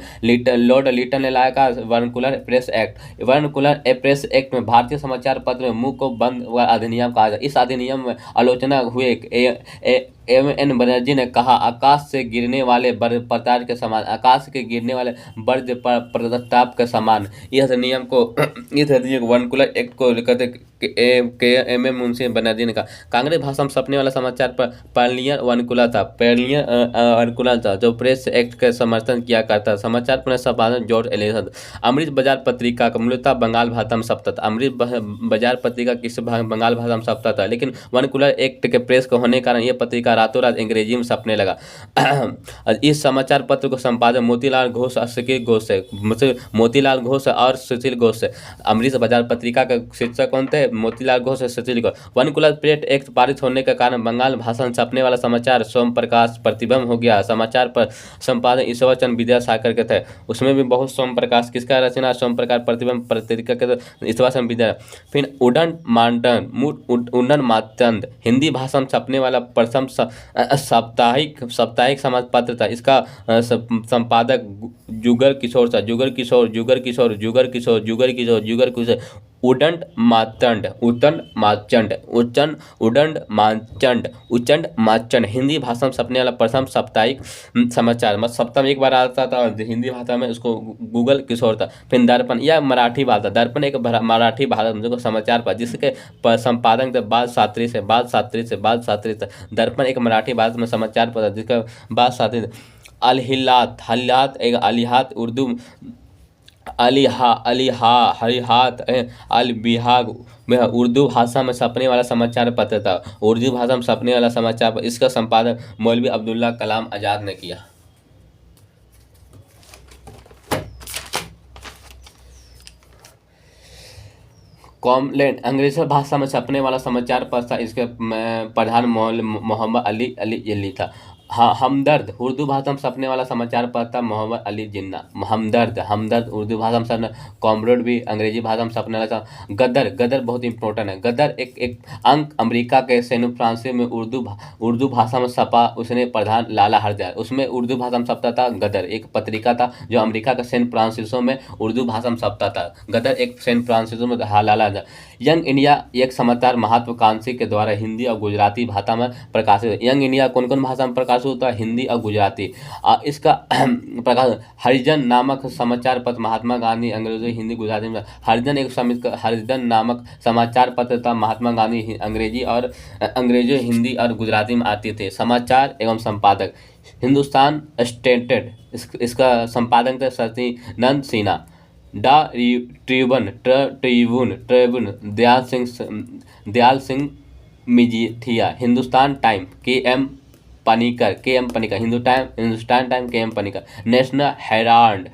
लॉर्ड लीटन ने लाया vernacular press act. Vernacular press act में भारतीय समाचार पत्र में मुंह को बंद अधिनियम कहा जाता। इस अधिनियम में आलोचना हुए एम.एन. बनर्जी ने कहा, आकाश से गिरने वाले प्रताप के समान, आकाश के गिरने वाले वज्र प्रताप के समान। इस अधिनियम को इस अधिनियम वर्नाकुलर एक्ट को कहते के एम.एम. मुंशी बनर्जी ने कहा। कांग्रेस भाषा में छपने वाला समाचार पर पार्लियर वर्नाकुलर था जो प्रेस एक्ट का समर्थन किया करता। समाचार पर संपादक जॉर्ज एलिसन। अमृत बाजार पत्रिका का मूलतः बंगाल भाषा में छपता था। अमृत बाजार पत्रिका किस बंगाल भाषा में छपता था, लेकिन वर्नाकुलर एक्ट के प्रेस को होने के कारण यह पत्रिका रातों रात अंग्रेजी में छपने लगा। इस समाचार पत्र को संपादक मोतीलाल घोष और सुशील घोष है, मोतीलाल घोष और सुशील घोष है। अमृत बाजार पत्रिका का शीर्षक कौन थे? मोतीलाल घोष और सुशील घोष। वर्नाकुलर प्रेस एक्ट पारित होने के कारण बंगाल भाषा में छपने वाला समाचार सोम प्रकाश प्रतिबंध हो गया। समाचार पर संपादक ईश्वर चंद्र विद्यासागर के थे। उसमें भी बहुत सोम प्रकाश किसका रचना? सोम प्रकाश प्रतिबंध पत्रिका के ईश्वर चंद्र विद्या। फिर उडन मातंड हिंदी भाषा में छपने वाला प्रथम साप्ताहिक समाज पत्र था। इसका संपादक जुगर किशोर था। जुगर किशोर उचंड माचंड हिंदी भाषा में छपने वाला प्रथम साप्ताहिक समाचार, मतलब सप्ताह में एक बार आता था हिंदी भाषा में, उसको गूगल किशोर था। फिर दर्पण, यह मराठी भाषा, दर्पण एक मराठी भाषा समाचार पर जिसके संपादक थे बाल शास्त्री से। दर्पण एक मराठी भाषा में समाचार पर जिसका बाल शास्त्री। अलिहात एक अलिहात उर्दू हरिहात अल बिहाग उर्दू भाषा में छपने वाला समाचार पत्र था। उर्दू भाषा में छपने वाला समाचार पत्र, इसका संपादक मौलवी अब्दुल्ला कलाम आजाद ने किया। कॉमलैंड अंग्रेजी भाषा में छपने वाला समाचार पत्र था। इसके प्रधान मोहम्मद अली था। हमदर्द उर्दू भाषा में छपने वाला समाचार पत्र था मोहम्मद अली जिन्ना। हमदर्द उर्दू भाषा में छपने। कॉमरेड भी अंग्रेजी भाषा में छपने वाला था। गदर बहुत इंपॉर्टेंट है। गदर एक अंक अमेरिका के सैन फ्रांसिस्को में उर्दू भाषा में छपा। उसने प्रधान लाला हरदयाल, उसमें उर्दू भाषा में छपता था। गदर एक पत्रिका था जो अमेरिका के सैन फ्रांसिस्को में उर्दू भाषा में छपता था। गदर एक सैन फ्रांसिस्को में लाला हरदयाल। यंग इंडिया एक समाचार महत्वाकांक्षी के द्वारा हिंदी और गुजराती भाषा में प्रकाशित। यंग इंडिया कौन कौन भाषा में प्रकाशित होता है? हिंदी और गुजराती। इसका प्रकाश हरिजन नामक समाचार पत्र महात्मा गांधी अंग्रेजी हिंदी गुजराती में। हरिजन नामक समाचार पत्र था महात्मा गांधी अंग्रेजी हिंदी और गुजराती में आते थे। समाचार एवं संपादक हिंदुस्तान स्टैंडर्ड, इसका संपादक थे Sachidanand Sinha. Tribune Dayal Singh Majithia. Hindustan Times K M Panikkar Hindustan Times K M Panikkar. National Herald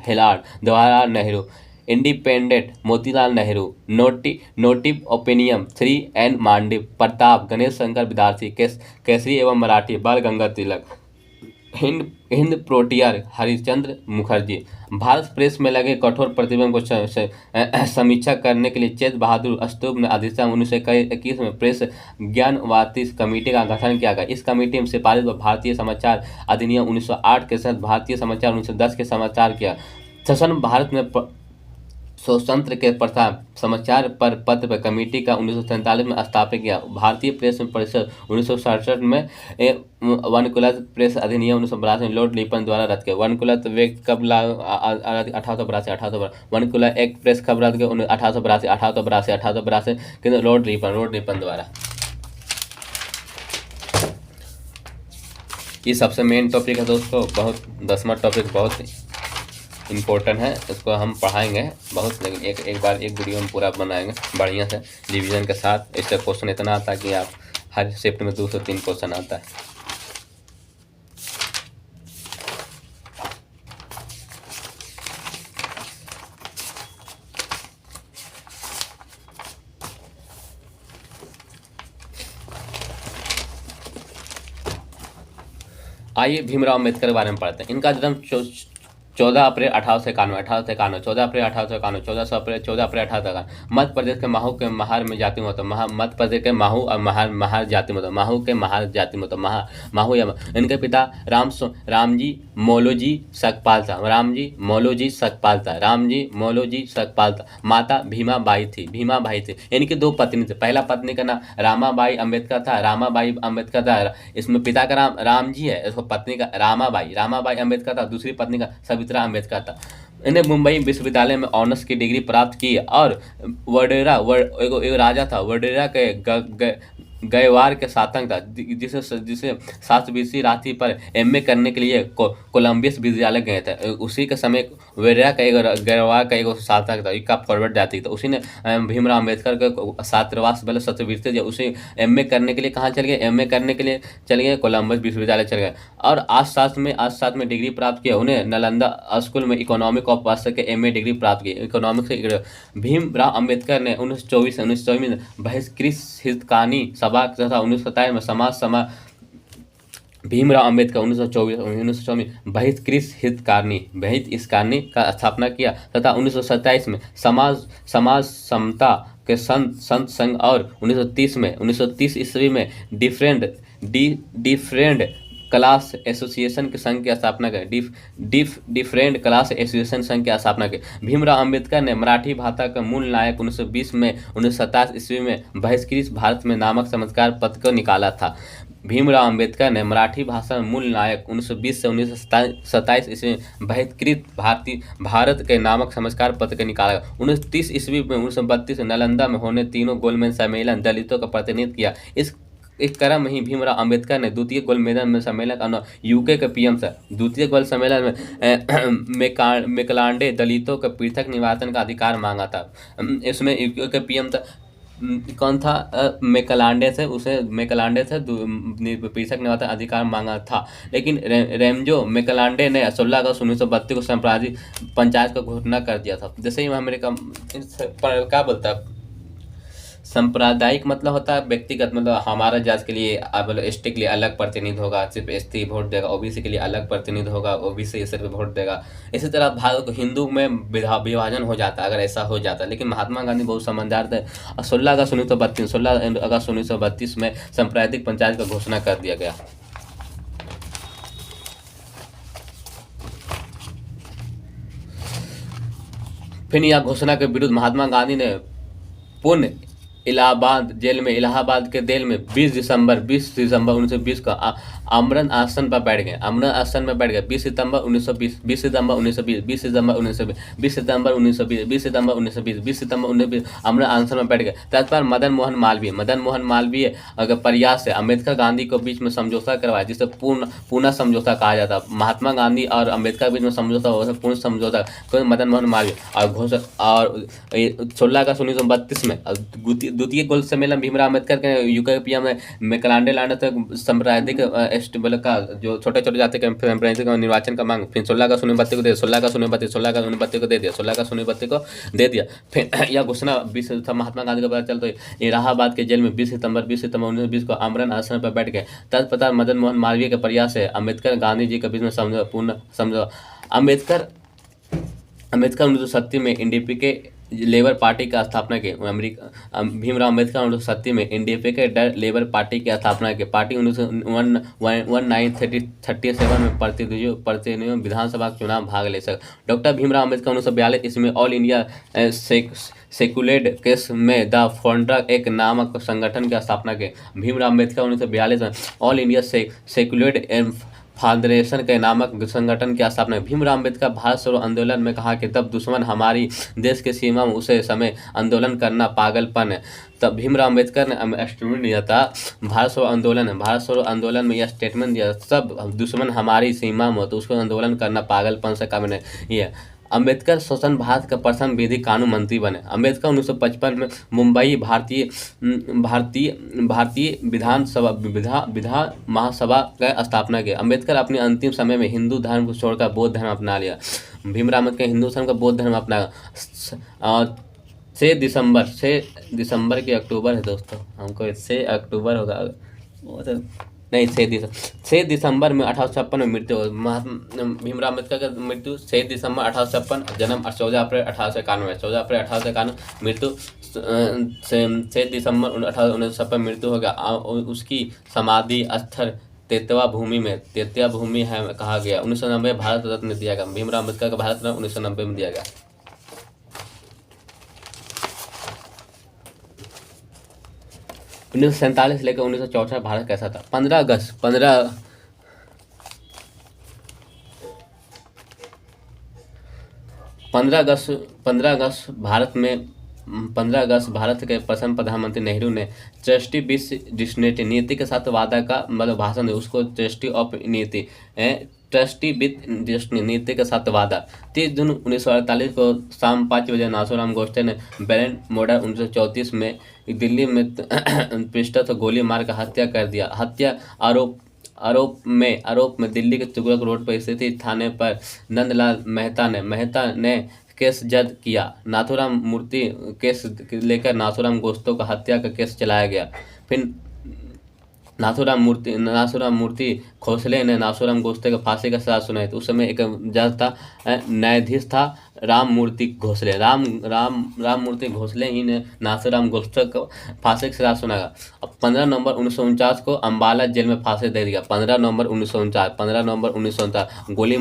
Jawaharlal Nehru. Independent Motilal Nehru. Native Opinion 3N मांडे। प्रताप गणेश शंकर विद्यार्थी। केसरी एवं मराठी बाल गंगाधर तिलक। हिंद फ्रोंटियर हरिश्चंद्र मुखर्जी। भारत प्रेस में लगे कठोर प्रतिबंध को समीक्षा करने के लिए चेत बहादुर स्तूप ने अधिनियम 1921 में प्रेस ज्ञानवादी कमेटी का गठन किया गया। इस कमेटी में सिफारिश भारतीय समाचार अधिनियम 1908 के साथ भारतीय समाचार 1910 के समाचार किया। शासन भारत में स्वतंत्र के प्रथा समाचार पर पत्र पर कमेटी का 1947 में स्थापित किया। भारतीय प्रेस परिषद 1967 में वर्नाकुलर प्रेस अधिनियम 1982 में लॉर्ड रिपन द्वारा रद्द किया। वर्नाकुलर वे कब 1882 वर्नाकुलर एक्ट प्रेस कब रद्द किया? 1882 के लॉर्ड रिपन द्वारा। ये सबसे मेन टॉपिक है दोस्तों, बहुत 10वां टॉपिक बहुत इम्पोर्टेंट है, इसको हम पढ़ाएंगे बहुत, लेकिन एक बार एक वीडियो में पूरा बनाएंगे बढ़िया से रिवीजन के साथ। इससे क्वेश्चन इतना आता है कि आप हर शिफ्ट में 2 से 3 क्वेश्चन आता है। आइए भीमराव अम्बेडकर के बारे में पढ़ते हैं। इनका जन्म 14 अप्रैल 1891, 1891, 14 अप्रैल 1891, 14 अप्रैल 1891। मध्य प्रदेश के महू के महार में जाति में होता मध्य प्रदेश के महू और महार जाति में होता महू के महार जाति में होता महू या इनके पिता रामजी मौलोजी सकपाल था, रामजी मौलोजी सकपाल था, रामजी मौलोजी सकपाल था। माता भीमाबाई थी। इनकी दो पत्नी थे। पहला पत्नी का नाम रामाबाई अम्बेडकर था, इसमें पिता का नाम रामजी है, इसको पत्नी का रामाबाई अम्बेडकर था, दूसरी पत्नी का सवित्रा अम्बेडकर था। इन्हें मुंबई विश्वविद्यालय में ऑनर्स की डिग्री प्राप्त की और वडेरा एक राजा था, वडेरा के गयवार के सातंग था, जिसे 7 बीसी राशि पर एमए करने के लिए कोलंबिया विश्वविद्यालय गए थे। उसी के समय वडेरा का गयवार का एक सातंग था, इसका फॉरवर्ड जाति था। उसी ने भीमराव अम्बेडकर को छात्रावास वाले छात्रवृत्ति दिया। उसे एमए करने के लिए कहाँ चल गए? एमए करने के लिए चल गए कोलंबस विश्वविद्यालय चल गए और आज साथ में डिग्री प्राप्त किया। उन्हें नालंदा स्कूल में इकोनॉमिक ऑफ वास्तव के एमए डिग्री प्राप्त की। इकोनॉमिक्स भीमराव अम्बेडकर ने 1924 में बहिष्कृत हितकानी सभा तथा 1927 में समाज भीमराव अम्बेडकर 1924 में बहिष्कृत हितकानी का स्थापना किया तथा 1927 में समाज समता के संत संघ और 1930 ईस्वी में डिफरेंट क्लास एसोसिएशन के संघ की स्थापना की। डिफरेंट क्लास एसोसिएशन संघ की स्थापना की। भीमराव अम्बेडकर ने मराठी भाषा का मूल नायक 1920 में 1927 ईस्वी में बहिष्कृत भारत में नामक चमत्कार पत्र को निकाला था। भीमराव अम्बेडकर ने मराठी भाषा में मूल नायक 1920 से 1927 ईस्वी में बहिष्कृत भारत के नामक चमत्कार पत्र को निकाला। 1930 ईस्वी में 1932 में नालंदा में होने तीनों गोलमेज सम्मेलन दलितों का प्रतिनिधित्व किया। इस क्रम में ही भीमराव अम्बेडकर ने द्वितीय गोलमेज सम्मेलन यूके के पीएम से द्वितीय गोल सम्मेलन में मेकलांडे दलितों के पृथक निवासन का अधिकार मांगा था। इसमें यूके के पीएम था कौन था? मेकलांडे से पृथक निवासन अधिकार मांगा था। लेकिन रेमजो मेकलांडे ने 16 अगस्त 1932 को सांप्रदायिक पंचायत का घोषणा कर दिया था। जैसे ही अमेरिका क्या बोलता है सांप्रदायिक मतलब होता है व्यक्तिगत, मतलब हमारा जात के लिए एसटी के लिए अलग प्रतिनिधि होगा, सिर्फ एसटी वोट देगा, ओबीसी के लिए अलग प्रतिनिधि होगा, ओबीसी सिर्फ वोट देगा। इसी तरह भारत को हिंदू में विभाजन हो जाता अगर ऐसा हो जाता। लेकिन महात्मा गांधी बहुत समझदार थे और 16 अगस्त 1932 में सांप्रदायिक पंचायत का घोषणा कर दिया गया। फिर यह घोषणा के विरुद्ध महात्मा गांधी ने पुनः इलाहाबाद के जेल में 20 दिसंबर 1920 का आमरण आसन पर बैठ गए। 20 सितंबर 1920 आमरण आसन में बैठ गए। तत्पर मदन मोहन मालवीय अगर प्रयास से अम्बेडकर गांधी को बीच में समझौता करवाया, जिसे पूर्ण समझौता कहा जाता। महात्मा गांधी और अम्बेडकर बीच में समझौता हुआ, पूर्ण समझौता मदन मोहन मालवीय और 16 अगस्त 1932 में द्वितीय गोल सम्मेलन भीमराव अम्बेडकर के यूके पीएम में मेकलांडे लाने तक सांप्रदायिक का जो छोटे जाति के निर्वाचन का मांग। फिर 16 अगस्त 1932 को दे 16 अगस्त 1932 को दे दिया। फिर यह घोषणा महात्मा गांधी को पता चलता है इलाहाबाद के जेल में 20 सितंबर 1920 को आमरण आसन पर बैठ गए। तत्पश्चात मदन मोहन मालवीय के प्रयास से अम्बेडकर गांधी जी के बीच में समझौता। अम्बेडकर 1930 में एनडीपी के लेबर पार्टी का स्थापना की। भीमराव अम्बेडकर 1930 में एनडीपी के लेबर पार्टी की स्थापना की। पार्टी 1937 में प्रतिनिधियों विधानसभा चुनाव भाग ले सके। डॉक्टर भीमराव अम्बेडकर 1942 ईस्वी में ऑल इंडिया सेक्युलर केस में द फाउंडर एक नामक संगठन की स्थापना की। भीमराव अम्बेडकर 1942 में ऑल इंडिया सेक्युलर फेडरेशन के नामक संगठन की स्थापना। भीमराव अम्बेडकर भारत छोड़ो आंदोलन में कहा कि तब दुश्मन हमारी देश की सीमा में उसे समय आंदोलन करना पागलपन है। तब भीमराव अम्बेडकर ने स्टेटमेंट दिया था भारत छोड़ो आंदोलन में यह स्टेटमेंट दिया, सब दुश्मन हमारी सीमा में तो उसको आंदोलन करना पागलपन से कम नहीं। ये अम्बेडकर स्वतंत्र भारत का प्रथम विधि कानून मंत्री बने। अम्बेडकर 1955 में मुंबई भारतीय विधान महासभा का स्थापना की। अम्बेडकर अपने अंतिम समय में हिंदू धर्म को छोड़कर बौद्ध धर्म अपना लिया। भीमराव अम्बेडकर हिंदू धर्म का बौद्ध धर्म अपना 6 दिसंबर की अक्टूबर है दोस्तों, हमको 6 अक्टूबर होगा नहीं 6 दिसंबर में 1856 में मृत्यु हुई। महात्मा भीमराव अम्बेडकर की मृत्यु 6 दिसंबर 1856, जन्म 14 अप्रैल 1891, 14 अप्रैल 1891 मृत्यु। 6 दिसंबर 1856 मृत्यु हो गया। उसकी समाधि स्थल तेतवा भूमि में, तेतवा भूमि है कहा गया। 1990 भारत रत्न दिया गया। भीमराव अम्बेडकर का भारत रत्न 1990 में दिया गया। 1947 लेकर 1964 भारत कैसा था? 15 अगस्त भारत के प्रथम प्रधानमंत्री नेहरू ने ट्रस्टी विथ डिस्नेटी नीति के साथ वादा का मतलब भाषण दिया, उसको ट्रस्टी ऑफ नीति ट्रस्टी विथ डिस्नी नीति के साथ वादा। 30 जून 1948 को शाम 5 बजे नाथूराम गोडसे ने बैलेंट मोडर 1934 में दिल्ली में पृष्ठस्थ गोली मार कर हत्या कर दिया। हत्या आरोप में दिल्ली के तुगलक रोड पर स्थित थाने पर नंदलाल मेहता ने केस दर्ज किया। नाथूराम मूर्ति केस लेकर नाथूराम गोस्ते का हत्या का केस चलाया गया। फिर नाथूराम मूर्ति खोसले ने नाथूराम गोस्ते को फांसी का सजा सुनाई। तो उस समय एक जज था, न्यायाधीश था राम मूर्ति घोसले। राम मूर्ति घोसले ही ने नाथूराम गोस्ते को फांसी की सजा सुनाया। अब 15 नवंबर 1949 को अम्बाला जेल में फांसी दे दिया। 15 नवंबर 1949 गोली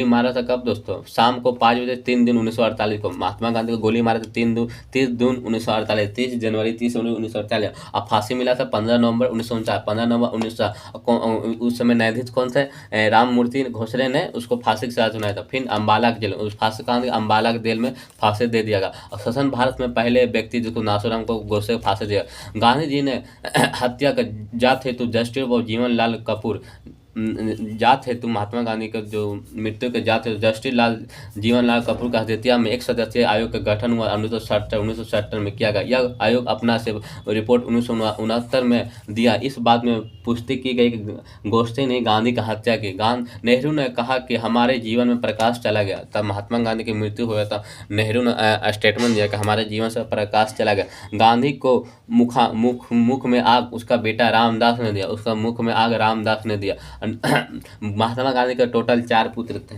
मारा था कब दोस्तों? शाम को 5 बजे 3 जून 1948 को महात्मा गांधी को गोली मारा था 30 जून 1948, 30 जनवरी 1948। अब फांसी मिला था 15 नवंबर 1949। 15 नवंबर 1949 उस समय न्यायाधीश कौन थे? राम मूर्ति घोसले ने उसको फांसी की सजा सुनाया था। फिर अम्बाला जेल उस फांसी का अम्बाला के जेल में फांसी दे दिया गया। और शासन भारत में पहले व्यक्ति जिसको नाथूराम को गोसे फांसी दिया। गांधी जी ने हत्या का जात हेतु जस्टिस ऑफ जीवन लाल कपूर जात हेतु महात्मा गांधी का जो मृत्यु के जात हेतु जस्टिस जीवन लाल कपूर का हत्या में एक सदस्यीय आयोग का गठन हुआ 1970 में किया गया। यह आयोग अपना से रिपोर्ट 1969 में दिया। इस बात में पुष्टि की गई कि गोडसे ने गांधी का हत्या की। नेहरू ने कहा कि हमारे जीवन में प्रकाश चला गया। तब महात्मा गांधी की मृत्यु हुआ था, नेहरू ने स्टेटमेंट दिया कि हमारे जीवन से प्रकाश चला गया। गांधी को मुख में आग उसका बेटा रामदास ने दिया, उसका मुख में आग रामदास ने दिया। महात्मा गांधी के टोटल 4 पुत्र थे।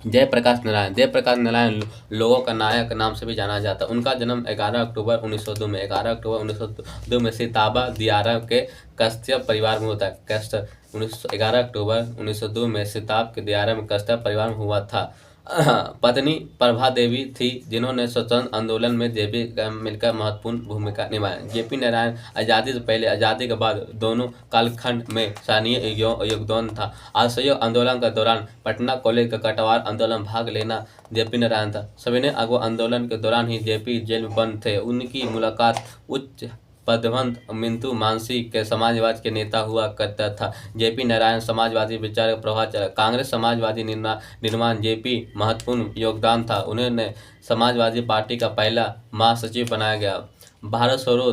जयप्रकाश नारायण लोगों का नायक नाम से भी जाना जाता। उनका जन्म 11 अक्टूबर 1902 में सिताबा दियारा के कश्यप परिवार में होता है। 11 अक्टूबर 1902 में सिताब के दियारा में कश्यप परिवार में हुआ था। पत्नी प्रभा देवी थी, जिन्होंने स्वतंत्र आंदोलन में जेपी का मिलकर महत्वपूर्ण भूमिका निभाई। जेपी नारायण आज़ादी से पहले आज़ादी के बाद दोनों कालखंड में सराहनीय योगदान था। असहयोग आंदोलन के दौरान पटना कॉलेज का कटवार आंदोलन भाग लेना जेपी नारायण था। सविनय अगवा आंदोलन के दौरान ही जेपी जेल में बंद थे। उनकी मुलाकात उच्च पदवंत मिंटू मांझी के समाजवाद के नेता हुआ करता था। जेपी नारायण समाजवादी विचार का प्रभाव चला। कांग्रेस समाजवादी निर्माण जेपी महत्वपूर्ण योगदान था। उन्हें समाजवादी पार्टी का पहला महासचिव बनाया गया। भारत छोड़ो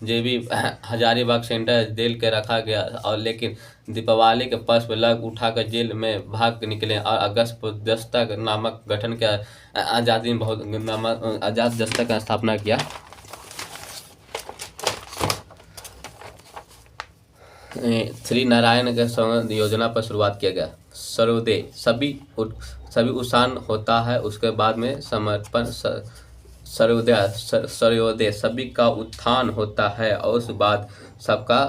जेबी हजारीबाग सेंट्रल जेल के रखा गया और लेकिन दीपावली के पर्व पर लग उठाकर जेल में भाग निकले और अगस्त दस्ता नामक गठन किया। आजाद दस्ता का स्थापना किया। श्री नारायण के संबंध योजना पर शुरुआत किया गया। सर्वोदय सभी उत्थान होता है, उसके बाद में समर्पण। सर्वोदय सभी का उत्थान होता है और उस बाद सबका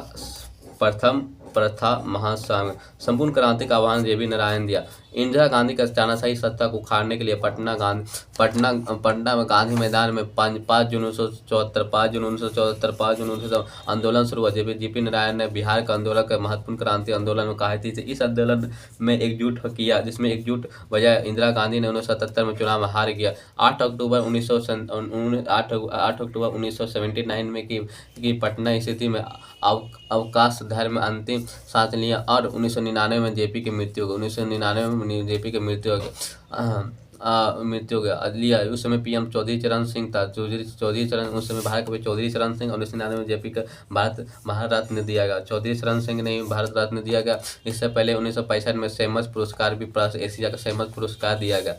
प्रथम प्रथा महासांग। संपूर्ण क्रांति का आह्वान जेपी नारायण दिया। इंदिरा गांधी का तानाशाही सत्ता को उखाड़ने के लिए पटना में गांधी मैदान में 5 जून 1974 आंदोलन शुरू हुआ। जेपी नारायण ने बिहार का आंदोलन का महत्वपूर्ण क्रांति आंदोलन में कहा थी। इस आंदोलन में एकजुट किया, जिसमें एकजुट बजाय इंदिरा गांधी ने 1977 में चुनाव में हार गया। 8 अक्टूबर 1979 में की पटना स्थिति में अवकाश धर्म अंतिम सांस लिया और 1999 में जेपी की मृत्यु हो गई। 1999 में जेपी की मृत्यु हो गया लिया। उस समय पीएम चौधरी चरण सिंह था। उस समय भारत के चौधरी चरण सिंह और 1999 में जेपी का भारत रत्न दिया गया। चौधरी चरण सिंह ने भारत रत्न दिया गया। इससे पहले 1965 में सेमस पुरस्कार भी एशिया का सेमस पुरस्कार दिया गया।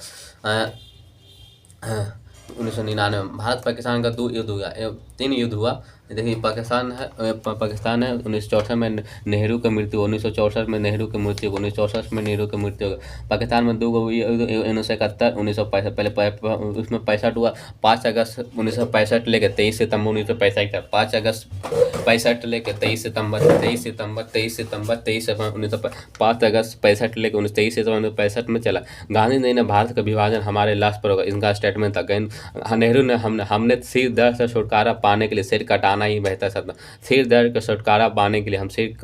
1999 में भारत पाकिस्तान का युद्ध हुआ। 3 युद्ध हुआ। देखिए पाकिस्तान है 1964 में नेहरू की मृत्यु, 1964 में नेहरू की मृत्यु, 1964 में नेहरू की मृत्यु हो गई। पाकिस्तान में 2 गो 1971 1965 पहले उसमें 65 हुआ। 5 अगस्त 1965 लेके 23 सितंबर 1965 तक, 5 अगस्त 65 लेके 23 सितंबर 5 अगस्त 65 लेके 23 सितंबर 1965 में चला। गांधी जी ने भारत का विभाजन हमारे लाश पर होगा, इनका स्टेटमेंट था। नेहरू ने हमने सिर दर्द से छुटकारा पाने के लिए सिर कटाना ही बेहतर समझा। सिर दर्द का छुटकारा पाने के लिए हम सिर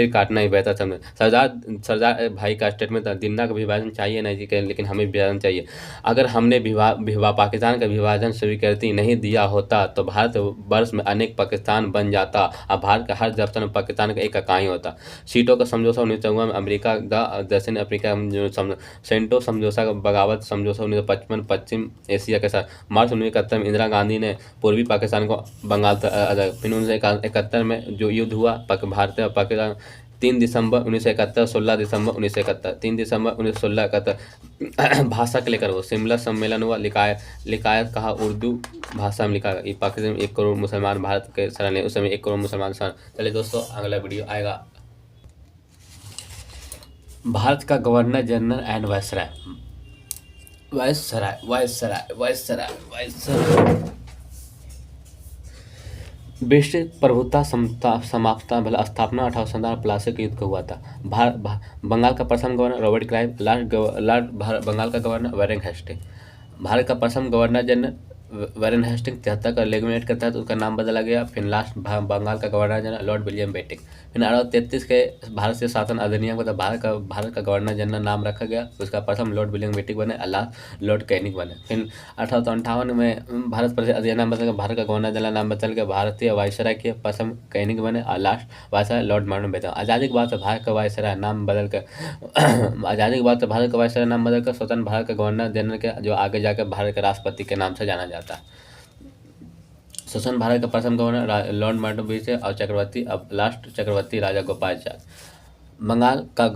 काटना ही बेहतर समझे। सरदार भाई का स्टेटमेंट था, जिन्ना का विभाजन चाहिए नहीं जी, लेकिन हमें विभाजन चाहिए। अगर हमने पाकिस्तान का विभाजन स्वीकृति नहीं दिया होता तो भारत वर्ष में अनेक पाकिस्तान बन जाता। अब भारत का हर दफ्तर में पाकिस्तान का एक इकाई होता। सीटों का समझौता 1954 में अमेरिका दक्षिण अफ्रीका सेंटो समझौता, बगावत समझौता 1955 पश्चिम एशिया के साथ। मार्च 1971 में इंदिरा गांधी ने पूर्वी पाकिस्तान को बंगाल फिर 1971 में जो युद्ध हुआ भारत और पाकिस्तान, 3 दिसंबर 1971, 16 दिसंबर 1971, 3 दिसंबर 1971 भाषा के लेकर वो शिमला सम्मेलन हुआ। लिकायत कहा उर्दू भाषा में लिखा। पाकिस्तान में 1 करोड़ मुसलमान भारत के शरण है, उस समय 1 करोड़ मुसलमान शरण। चलिए दोस्तों, अगला वीडियो आएगा। भारत का governor general and viceroy British प्रभुता समाप्ता स्थापना 1857 प्लासी के युद्ध का हुआ था। बंगाल का प्रथम गवर्नर रॉबर्ट क्लाइव, बंगाल का गवर्नर वारेन हेस्टिंग। भारत का प्रथम गवर्नर जनरल वारेन हेस्टिंग 73 का लेगमेट के तहत उसका नाम बदला गया। फिर लास्ट बंगाल का governor general Lord William Bentinck. फिर 1833 के भारत से शासन अधिनियम का भारत का गवर्नर जनरल नाम रखा गया। उसका प्रथम लॉर्ड विलियम बेंटिक बने, लास्ट लॉर्ड कैनिंग बने। फिर 1858 में भारत प्रदेश अधिनियम बदल गया, भारत का गवर्नर जनरल नाम बदल गया, भारतीय वायसराय के प्रथम कैनिंग बने और लास्ट वायसराय लॉर्ड माउंटबेटन। आज़ादी के बाद से भारत का वायसराय नाम बदल कर आज़ादी के बाद से भारत का वायसराय नाम बदल कर स्वतंत्र भारत का गवर्नर जनरल के, जो आगे जाकर भारत के राष्ट्रपति के नाम से जाना जाता है। स्वतंत्र भारत का प्रथम गवर्नर लॉर्ड माउंटबेटन और चक्रवर्ती, अब लास्ट चक्रवर्ती राजा गोपालचांद। बंगाल का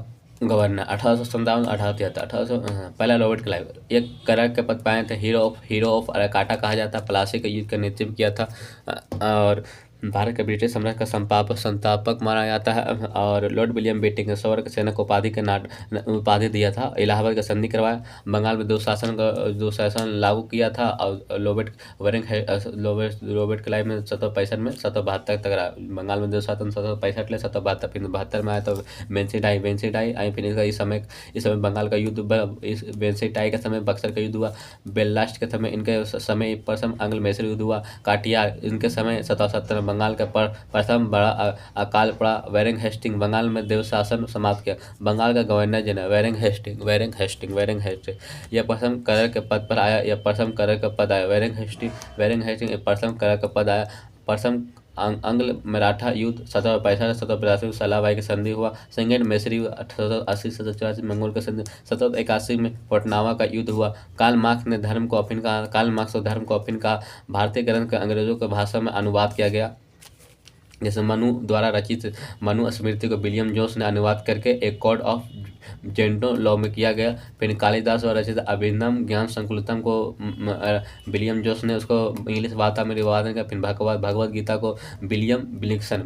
गवर्नर 1857 1873 पहला रॉबर्ट क्लाइव, एक करक के पद पाए थे। हीरो ऑफ अराकाटा कहा जाता। प्लासी के युद्ध का नेतृत्व किया था और भारत के ब्रिटिश साम्राज्य का संस्थापक माना जाता है। और लॉर्ड विलियम बेंटिक ने स्वर्ग सेनक उपाधि दिया था। इलाहाबाद का संधि करवाया। बंगाल में दो शासन लागू किया था और रॉबर्ट क्लाइव ने 1765 में 1772 तक रहा। बंगाल में दो शासन 1765 ले 1772, फिर 72 में आया तो वेंसीडाई आई। फिर इस समय बंगाल का युद्ध, इस वेंसीडाई के समय बक्सर का युद्ध हुआ। बेल्लास्ट के समय इनके समय प्रथम आंग्ल मैसूर युद्ध हुआ। काटियार इनके समय 1770 बंगाल का प्रथम बड़ा अकाल पड़ा। वारेन हेस्टिंग बंगाल में देव शासन समाप्त किया। बंगाल का गवर्नर जनरल वारेन हेस्टिंग यह प्रथम कलर के पद पर आया। वारेन हेस्टिंग प्रथम कलर का पद आया। प्रथम आंग्ल मराठा युद्ध 1765 1782 सलाबाई की संधि हुआ। संगेन मैसूर 1880 1784 मंगोल की संधि। 1781 में पोटनावा का युद्ध हुआ। कार्ल मार्क्स और धर्म को अफिन कहा। भारतीय ग्रंथ का अंग्रेजों की भाषा में अनुवाद किया गया। जैसे मनु द्वारा रचित मनु स्मृति को विलियम जोन्स ने अनुवाद करके एक कोड ऑफ जेंटो लॉ में किया गया। फिर कालिदास द्वारा रचित अभिनव ज्ञान संकुलितम को विलियम जोन्स ने उसको इंग्लिश भाषा में अनुवाद किया। फिर भगवद गीता को विलियम बिक्सन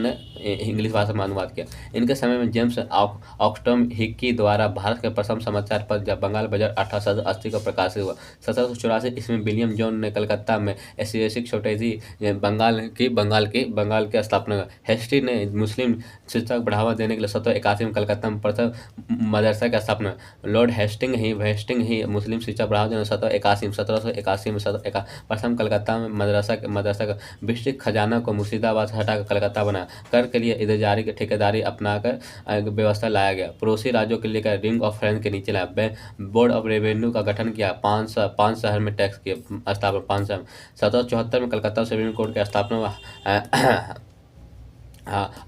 ने इंग्लिश भाषा में अनुवाद किया। इनके समय में जेम्स ऑक्सटम हिक्की द्वारा भारत के प्रथम समाचार पत्र बंगाल बजट 1880 को प्रकाशित हुआ। 1784 इसमें विलियम जॉन ने कलकत्ता में एशियाटिक सोसाइटी बंगाल की स्थापना। हेस्टी ने मुस्लिम शिक्षा को बढ़ावा देने के लिए 1781 में कलकत्ता में प्रथम मदरसा की स्थापना। लॉर्ड हेस्टिंग ही मुस्लिम शिक्षा बढ़ावा देने 1781 में प्रथम कलकत्ता में मदरसा का विस्तृत खजाना को मुर्शिदाबाद से हटाकर कलकत्ता बना। कर के लिए इधरजारी की ठेकेदारी अपनाकर व्यवस्था लाया गया। पड़ोसी राज्यों के लिए रिंग ऑफ फ्रेंच के नीचे लाया। बोर्ड ऑफ रेवेन्यू का गठन किया। 5 शहर में टैक्स की स्थापना 5 शहर। 1774 में कलकत्ता सुप्रीम कोर्ट की स्थापना।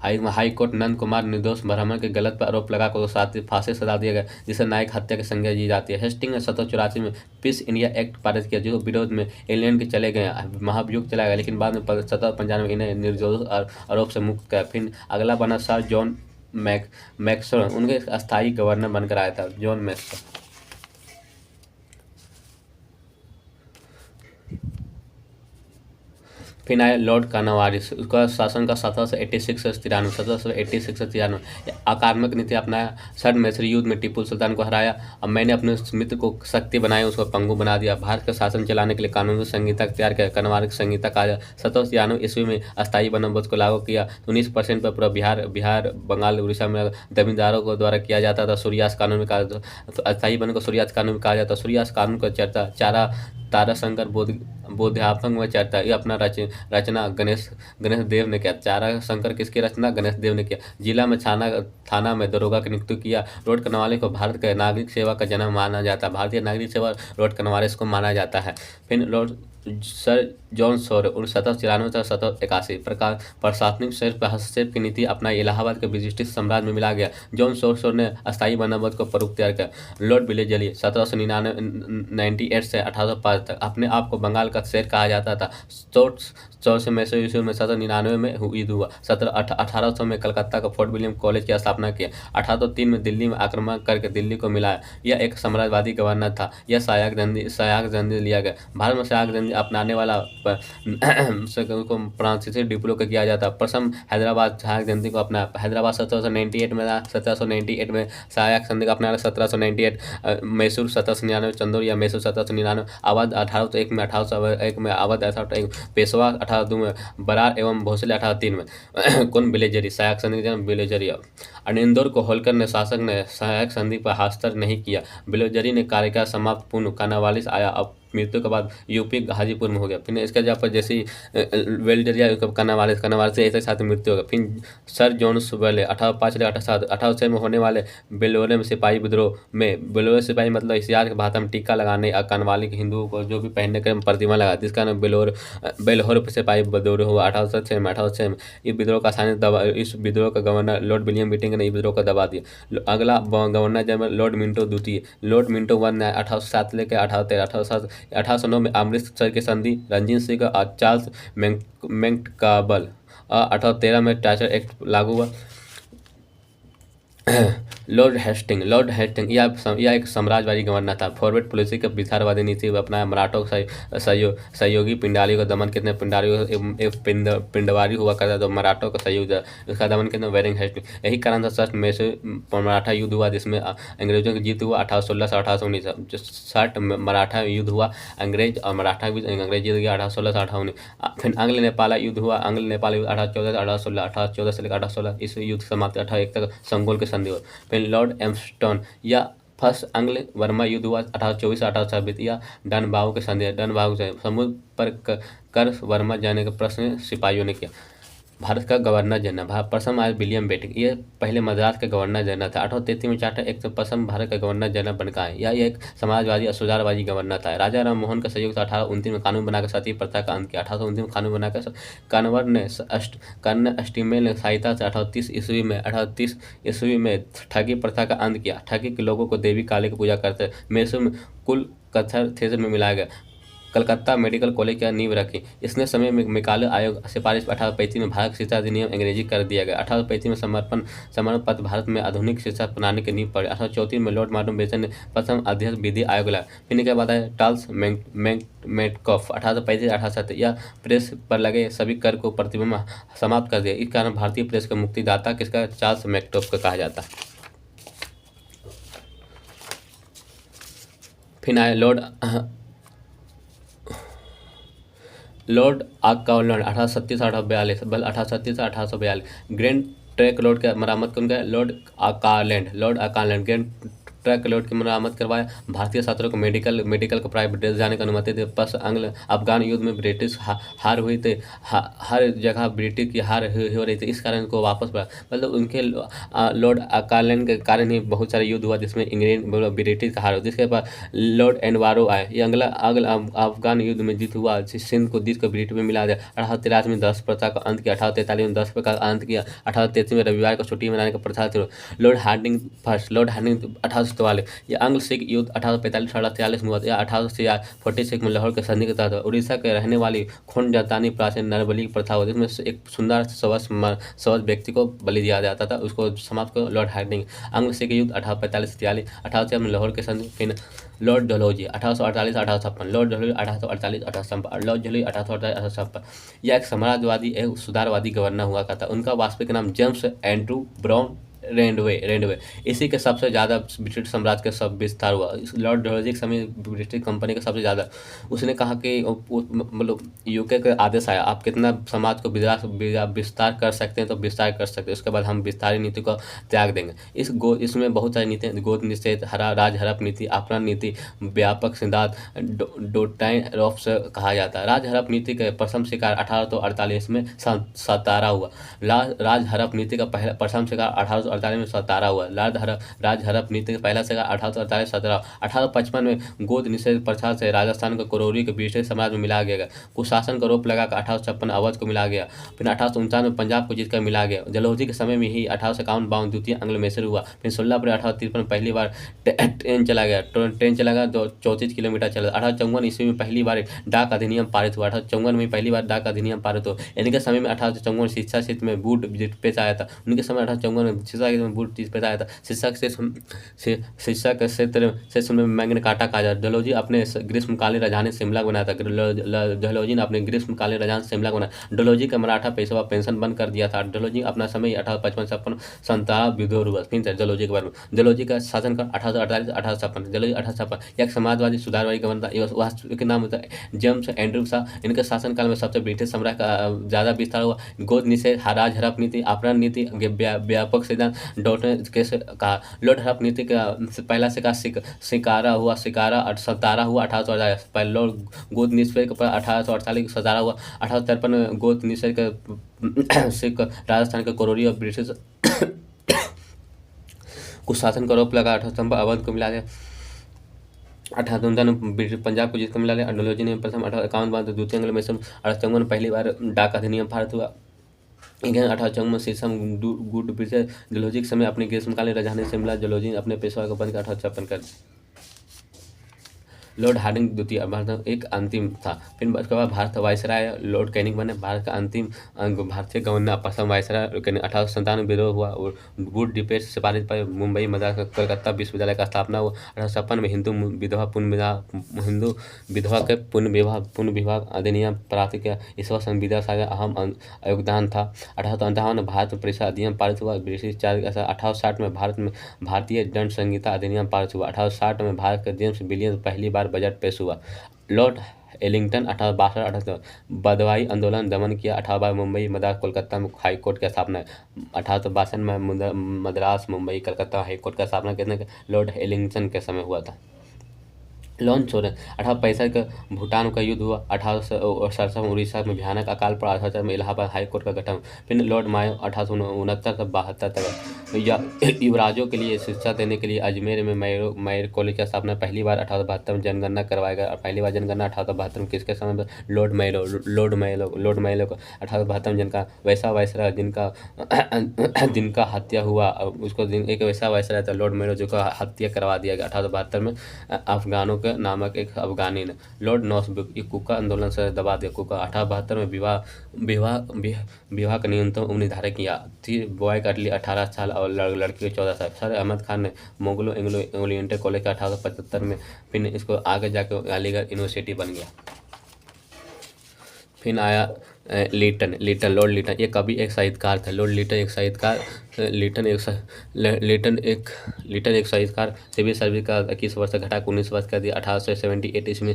हाई कोर्ट नंद कुमार निर्दोष ब्राह्मण के गलत पर आरोप लगा को फांसी सजा दिया गया, जिसे न्यायिक हत्या की संज्ञा दी जाती है। हेस्टिंग ने 1784 में पीस इंडिया एक्ट पारित किया, जो विरोध में इंग्लैंड के चले गए, महाभियोग चला गया, लेकिन बाद में 1795 में इन्हें निर्दोष आरोप से मुक्त किया। फिर अगला बना सर जॉन मैक्सवेल, उनके अस्थायी गवर्नर बनकर आया था जॉन मैक्सवेल। फिर आए लॉर्ड कार्नवालिस, उसका शासन का 1786 से 93, 1786 से 93 आक्रामक नीति अपनाया। सर मैसूर युद्ध में टीपू सुल्तान को हराया। अब मैंने अपने मित्र को शक्ति बनाया, उसको पंगु बना दिया। भारत का शासन चलाने के लिए कानूनी संहिता तैयार किया, कार्नवालिस संहिता कहा। 1793 ईस्वी में अस्थायी बंदोबस्त को लागू किया। 19% पर पूरा बिहार बंगाल उड़ीसा में जमींदारों को द्वारा किया जाता था। सूर्यास्त कानून में कहा, तो अस्थायी बंद को सूर्यास्त कानून में कहा जाता है। सूर्यास्त कानून का चर्चा चारा ताराशंकर बोधात्मक में चर्चा ये अपना रचना गणेश देव ने किया। चारा शंकर किसकी रचना? गणेश देव ने किया। जिला में थाना में दरोगा की नियुक्ति किया। लॉर्ड कार्नवालिस को भारत के नागरिक सेवा का जन्म माना जाता है। भारतीय नागरिक सेवा लॉर्ड कार्नवालिस को माना जाता है। फिर लॉर्ड सर जॉन सॉर 1794 से 1781 प्रशासनिक हस्तक्षेप की नीति अपना इलाहाबाद के ब्रिटिश साम्राज्य में मिला गया। जॉन सॉर ने अस्थायी बंदोबस्त को प्रमुख तैयार किया। लॉर्ड विलेजली 1798 से 1805 तक अपने आप को बंगाल का शेर कहा जाता था। 1400 में 1799 में युद्ध हुआ। 1800 में कलकत्ता का फोर्ट विलियम कॉलेज की स्थापना किया। 1803 में दिल्ली में आक्रमण करके दिल्ली को मिलाया। यह एक साम्राज्यवादी गवर्नर था। यह सहायक जंदी लिया गया। भारत में सहायक जंदी अपनाने वाला को फ्रांसीसी डिप्लो का किया जाता। प्रथम हैदराबाद सहायक जंदी को अपना। हैदराबाद 1798 में सहायक संधि का अपना। 1798 मैसूर 1799 चंदौर या मैसूर 1799 अवध 1801 में 1801 में अवध 1801 पेशवा 1802 में बरार एवं भोसले 1803 में कौन बिलेजरी सहायक संधि बिलेजरी। इंदौर को होलकर ने शासक ने सहायक संधि पर हस्ताक्षर नहीं किया। बिलेजरी ने कार्यकाल समाप्त पूर्ण कार्नवालिस आया। अब मृत्यु के बाद यूपी गाजीपुर में हो गया। फिर इसके जहाँ पर जैसे वेल्डरिया कार्नवालिस से एक साथ मृत्यु हो गया। फिर सर जॉन्स वेले 1805 से 1806 में होने वाले बेलोरे में सिपाही विद्रोह में बेलोरे सिपाही मतलब इसियार के भाषा में टीका लगाने कार्नवालिस के हिंदुओं को जो भी पहनने के प्रतिमा लगा, जिसका नाम बेलोर सिपाही विद्रोह हुआ 1806 में। 1806 में इस विद्रोह का इस विद्रोह का गवर्नर लॉर्ड विलियम बेटिंग ने विद्रोह को दबा दिया। अगला गवर्नर जनरल लॉर्ड मिंटो द्वितीय। लॉर्ड मिंटो वन 1807 लेकर 1813 1809 में अमृतसर की संधि रंजीत सिंह का चार्ल्स मैक्डॉगल 1813 में टार्चर एक्ट लागू हुआ। लॉर्ड हेस्टिंग यह एक साम्राज्यवादी गवर्नर था। फॉरवर्ड पॉलिसी के विस्तारवादी नीति अपनाया। मराठों का सहयोगी पिंडारी का दमन कितने पिंडवारी हुआ करता तो मराठों का सहयोग उसका दमन कितने वेरिंग हेस्टिंग। यही कारण था सठ में से मराठा युद्ध हुआ जिसमें अंग्रेजों की जीत हुआ 1816 से 1819। सठ मराठा युद्ध हुआ, अंग्रेज और मराठा भी अंग्रेज जीत गया 1816 से 1819। फिर आंग्ल नेपाल युद्ध हुआ। आंग्ल नेपाल युद्ध 1814 से 1816 1814 से लेकर 1816 इस युद्ध समाप्त 1801 तक संगोल के संधि हुआ। फिर लॉर्ड एम्स्टन या फर्स्ट आंग्ल वर्मा युद्ध हुआ 1824 से 1826 या डनबाऊ के संधि। डनबाऊ से समुद्र पर कर वर्मा जाने का प्रश्न सिपाहियों ने किया। भारत का गवर्नर जनरल प्रथम आज विलियम बेटिंग, ये पहले मद्रास के गवर्नर जनरल था। 1833 में चार्टर एक प्रथम भारत का गवर्नर जनरल बनकर आए। यह एक समाजवादी और सुधारवादी गवर्नर था। राजा राम मोहन का सहयोग था। 1829 में कानून बनाकर सती प्रथा का अंत किया। 1829 में कानून बनाकर कन्वर ने अष्टमेल ने सहायता से 1830 ईस्वी में ठगी प्रथा का अंत किया। ठगी के लोगों को देवी काली की पूजा करते। मैसूर में कुल कथर थेटर में मिलाया गया। कलकत्ता मेडिकल कॉलेज की नींव रखी। इसने समय में मिकाले आयोग सिफारिश 1835 में भारत शिक्षा अधिनियम अंग्रेजी कर दिया गया। 1835 में समर्पण पत्र भारत में आधुनिक शिक्षा प्रणाली की नींव पड़ी। 1834 में लॉर्ड माउंटबेटन ने प्रथम अध्यक्ष विधि आयोग लाया। फिर क्या बात है चार्ल्स मेटकॉफ 1835 1870 यह प्रेस पर लगे सभी कर को प्रतिबंध समाप्त कर दिया। इस कारण भारतीय प्रेस का मुक्तिदाता किसका? चार्ल्स मेटकॉफ का कहा जाता है। फिर आए लॉर्ड आकाउंटेंट 1837 से 1842 ग्रैंड ट्रैंक रोड का मरम्मत कौन का? लॉर्ड आकालैंड ग्रैंड ट्रैक रोड की मरम्मत करवाया। भारतीय छात्रों को मेडिकल को प्राइवेट ड्रेस जाने की अनुमति दी। पस आंग्ल अफगान युद्ध में ब्रिटिश हार हुई थी। हर जगह ब्रिटिश की हार हो रही थी। इस कारण को वापस बढ़ा, मतलब उनके लॉर्ड आकालैंड के कारण ही बहुत सारे युद्ध हुआ जिसमें इंग्लैंड ब्रिटिश का हार हुआ। जिसके बाद लॉर्ड एनवारो आए। ये अगला अफगान युद्ध में जीत हुआ। सिंध को जीत को ब्रिटिश में मिला दिया। 1883 में 10 प्रथा का अंत किया। 1843 में 10 प्रथा का अंत किया। 1833 में रविवार को छुट्टी मनाने का प्रथा शुरू। लॉर्ड हार्डिंग 18 अगस्त वाले। ये आंग्ल सिख युद्ध 1845-1843 में हुआ था। 1846 में लाहौर के संधि के तहत उड़ीसा के रहने वाली खोंड जातानी प्राचीन नरबली प्रथा हुई, जिसमें एक सुंदर सवस व्यक्ति को बलि दिया जाता था, उसको समाप्त को लॉर्ड हार्डिंग। आंग्ल सिख युद्ध 1845-46, 1800 में लाहौर के संधि। फिर Lord Dalhousie 1848-1856, Lord Dalhousie 1848-1856, Lord Dalhousie 1848-1856। यह एक साम्राज्यवादी एक सुधारवादी गवर्नर हुआ करता। उनका वास्तविक नाम जेम्स एंड्रू ब्राउन रेंडवे। इसी के सबसे ज़्यादा ब्रिटिश साम्राज्य का सब विस्तार हुआ। लॉर्ड डलहौजी के समय ब्रिटिश कंपनी का सबसे ज़्यादा, उसने कहा कि मतलब यूके का आदेश आया, आप कितना समाज को विस्तार कर सकते हैं तो विस्तार कर सकते हैं, उसके बाद हम विस्तारी नीति को त्याग देंगे। इसमें बहुत सारी नीतियाँ, गोद निषेध, राज हड़प नीति, आपरण नीति, व्यापक सिद्धांत डोटाइन रॉफ से कहा जाता है। राज हड़प नीति के प्रथम शिकार 1848 में सतारा हुआ। राज हड़प नीति का पहला प्रथम शिकार 1848 में सतारा हुआ। राज हड़प नीति का पहला शिकार 1848-17। 1855 में गोद निषेध प्रथा से राजस्थान को करोरी के ब्रिटिश समाज में मिला गया। कुशासन का रोप लगाकर 1856 अवध को मिला गया। फिर 1859 में पंजाब को जीतकर मिला गया। डलहौजी के समय में ही 1851 द्वितीय आंग्ल मैसूर हुआ। फिर 16 अप्रैल 1853 पहली बार ट्रेन चला गया तो 34 किलोमीटर चला। 1854 ईस्वी में पहली बार डाक अधिनियम पारित हुआ। 1854 में पहली बार डाक अधिनियम पारित हुआ। इनके समय में 1854 शिक्षा क्षेत्र में बूट पेश आया था। उनके समय 1854 में शिक्षा क्षेत्र में बूट पेश आया था। शिक्षा के क्षेत्र में मैग्ना कार्टा कहा जाता है। डलहौजी अपने ग्रीष्मकालीन राजधानी शिमला को बनाया था। डलहौजी ने अपने ग्रीष्मकालीन राजधानी शिमला को बनाया। डलहौजी का मराठा पेशवा पेंशन बंद कर दिया था। डलहौजी अपना समय 1855 संतारा विद्रोह हुआ। फिर डलहौजी के बारे में, डलहौजी का शासनकाल 1848-1856। डलहौजी 1856 एक समाजवादी सुधारवादी गवर्नर था। वास्तविक नाम होता है जेम्स एंड्रू सा। इनके शासनकाल में सबसे ब्रिटिश साम्राज्य का ज़्यादा विस्तार हुआ। गोद निषेध, राज हड़प नीति, आपरण नीति, व्यापक सिद्धांत डॉटन कैसे कहा। लॉर्ड हड़प नीति का पहला शिकारा हुआ। सतारा हुआ 1848। पहले लॉर्ड गोद निषेध का 1848 सतारा हुआ। 1853 में गोद निषेध का सिख राजस्थान के करोरी और ब्रिटिश कुशासन का आरोप लगा। 1857 अवध को मिला गया। 1859 में पंजाब को जीतकर मिला गया। डलहौजी ने प्रथम 1851 द्वितीय आंग्ल मैसूर। 1854 में पहली बार डाक अधिनियम पारित हुआ। 1854 में शीशम गुड ब्रिटिश। डलहौजी के समय अपनी ग्रीष्मकालीन राजधानी शिमला डलहौजी ने अपने पेशवा को बंद कर 1856 कर। लॉर्ड हार्डिंग द्वितीय भारत एक अंतिम था। फिर उसके बाद भारत वायसराय लॉर्ड कैनिंग बने भारत का अंतिम भारतीय गवर्नर प्रथम वायसराय। 1897 विद्रोह हुआ और वुड डिबेट से पारित पर मुंबई मद्रास कलकत्ता विश्वविद्यालय का स्थापना हुआ। 1856 में हिंदू विधवा के पुनः विवाह अधिनियम पारित किया। इस वर्ष विद्यासागर अहम योगदान था। 1858 में भारत परिषद अधिनियम पारित हुआ। ब्रिटिश 1860 में भारतीय दंड संहिता अधिनियम पारित हुआ। 1860 में भारत के जेम्स विलियम्स पहली बार बजट पेश हुआ। लॉर्ड एलिंगटन 1862 बदवाई आंदोलन दमन किया। 18 मुंबई मद्रास कोलकाता में हाई कोर्ट की स्थापना। 1862 में मद्रास मुंबई कलकत्ता हाई कोर्ट का स्थापना करने के लॉर्ड एलिंगटन के समय हुआ था। लॉन्च हो रहे 1865 का भूटान का युद्ध हुआ। 1867 में उड़ीसा में भयानक अकाल पड़ा। 1870 में इलाहाबाद हाई कोर्ट का गठन। फिर लॉर्ड मायो 1869 से 72 तक युवराजों के लिए शिक्षा देने के लिए अजमेर में मैर कॉलेज की स्थापना। पहली बार 1872 में जनगणना करवाया गया। पहली बार जनगणना 1872 में किसके समय में लॉर्ड मेलो को 1872 में जिनका वैसा वायसराय जिनका हत्या हुआ उसको एक वैसा वायसराय था लॉर्ड मेलो जो का हत्या करवा दिया गया। 1872 में अफगानों नामक एक अफगानी ने लॉर्ड नॉसबुक कुका आंदोलन से दबा दिया। कुका 1872 में विवाह का न्यूनतम उम्र निर्धारित किया थी। बॉय का 18 साल और लड़की को 14 साल। सर अहमद खान ने मोगलो एंग्लो ओरिएंटल कॉलेज का 1875 में। फिर इसको आगे जाकर अलीगढ़ यूनिवर्सिटी बन गया। फिर आया लिटन लॉर्ड लिटन। ये कभी एक साहित्यकार था। लॉर्ड लिटन एक साहित्यकार लिटन एक साहित्यकार सिविल सर्विस का 21 वर्ष से घटा 19 वर्ष कर दिया। 1878 ईस्वी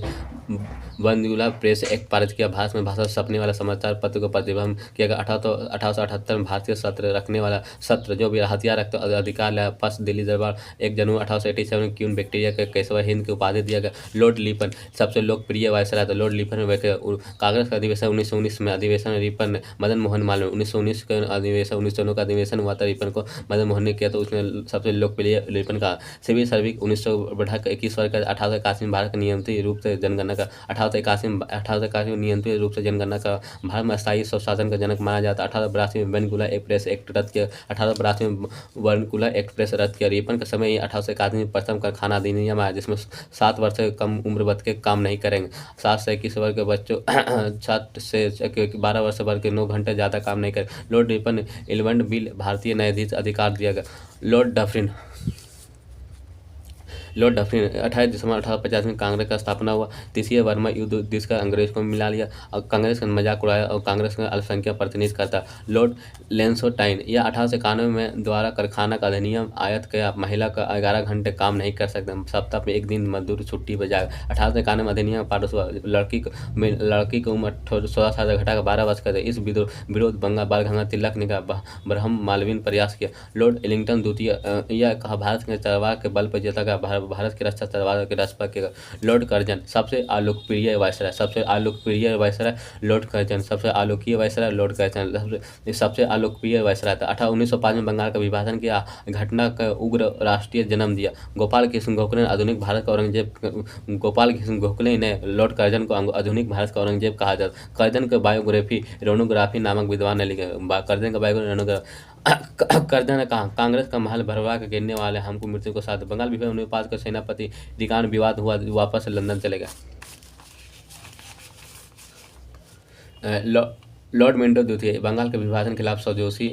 में बंदुला प्रेस एक्ट पारित किया। भारत में भाषा छपने वाला समाचार पत्र को प्रतिबंध किया गया। 1878 में भारतीय सत्र रखने वाला सत्र जो भी हथियार रखते अधिकार लिया। फर्स्ट दिल्ली दरबार 1 जनवरी 1887 में क्वीन विक्टोरिया के केशवा हिंद की उपाधि दिया गया। लॉर्ड लिपन सबसे लोकप्रिय वायसराय था। लॉर्ड लिपन कांग्रेस का अधिवेशन 1919 में अधिवेशन रिपन मदन मोहन मालवीय 1919 का अधिवेशन 1909 का अधिवेशन हुआ था। रिपन को मदन मोहन ने किया तो उसने सबसे लोकप्रिय रिपन कहा। सिविल सर्विस 1900 बढ़ाकर 21 वर्ष का 1881 में भारत का नियंत्रित रूप से जनगणना का 1881 में नियंत्रित रूप से जनगणना का भारत में स्थायी स्वशासन का जनक माना जाता। 1882 में वर्नकुला एक्सप्रेस एक्ट रद्द किया। 1882 में वर्नकुला एक्सप्रेस रद्द किया। रिपन के समय ही 1881 में प्रथम कारखाना अधिनियम आया जिसमें 7 वर्ष से कम उम्र बच्चे काम नहीं करेंगे। 7 से 21 वर्ष के बच्चों 7 से 12 वर्ष वर्ग के 9 घंटे ज़्यादा काम नहीं करें। लॉर्ड रिपन 11 बिल भारतीय न्यायाधीश अधिकार दिया गया। लॉर्ड डफरिन 28 दिसंबर 1850 में कांग्रेस का स्थापना हुआ। तीसरी वर्मा युद्ध जिसका अंग्रेज को मिला लिया और कांग्रेस का मजाक उड़ाया और कांग्रेस का अल्पसंख्यक प्रतिनिधित्व करता। लॉर्ड लेंसोटाइन यह 1891 में द्वारा कारखाना का अधिनियम आयत किया। महिला का 11 घंटे काम नहीं कर सकते, सप्ताह में 1 दिन मजदूर छुट्टी पर जाएगा। 1891 में अधिनियम पारित हुआ। लड़की की उम्र 16 साल से घटाकर 12 वर्ष कर दी। इस विरोध बाल गंगाधर तिलक ने ब्रह्म मालवीय प्रयास किया। लॉर्ड एलिंगटन द्वितीय यह कहा भारत के तलवार के बल पर जीता गया, भारत की रक्षा तलवार के रस पर किया। लॉर्ड कर्जन सबसे अलोकप्रिय वायसराय लॉर्ड कर्जन सबसे अलोकप्रिय वायसराय लॉर्ड कर्जन सबसे अलोकप्रिय वायसराय था। 1905 में बंगाल का विभाजन किया घटना का उग्र राष्ट्रीय जन्म दिया। गोपाल कृष्ण गोखले ने आधुनिक भारत का लॉर्ड कर्जन को आधुनिक भारत का औरंगजेब कहा जाता। कर्जन के बायोग्राफी रेनोग्राफी नामक विद्वान ने लिखे। कर्जन का बायोग्राफी कर्जन ने कहा कांग्रेस का महल भरवा के गिरने वाले हमको मृत्यु को साथ। बंगाल विभाजन 1905 का सेनापति दिकान विवाद हुआ, वापस लंदन चले गए। लॉर्ड मिंटो द्वितीय बंगाल के विभाजन के खिलाफ स्वदेशी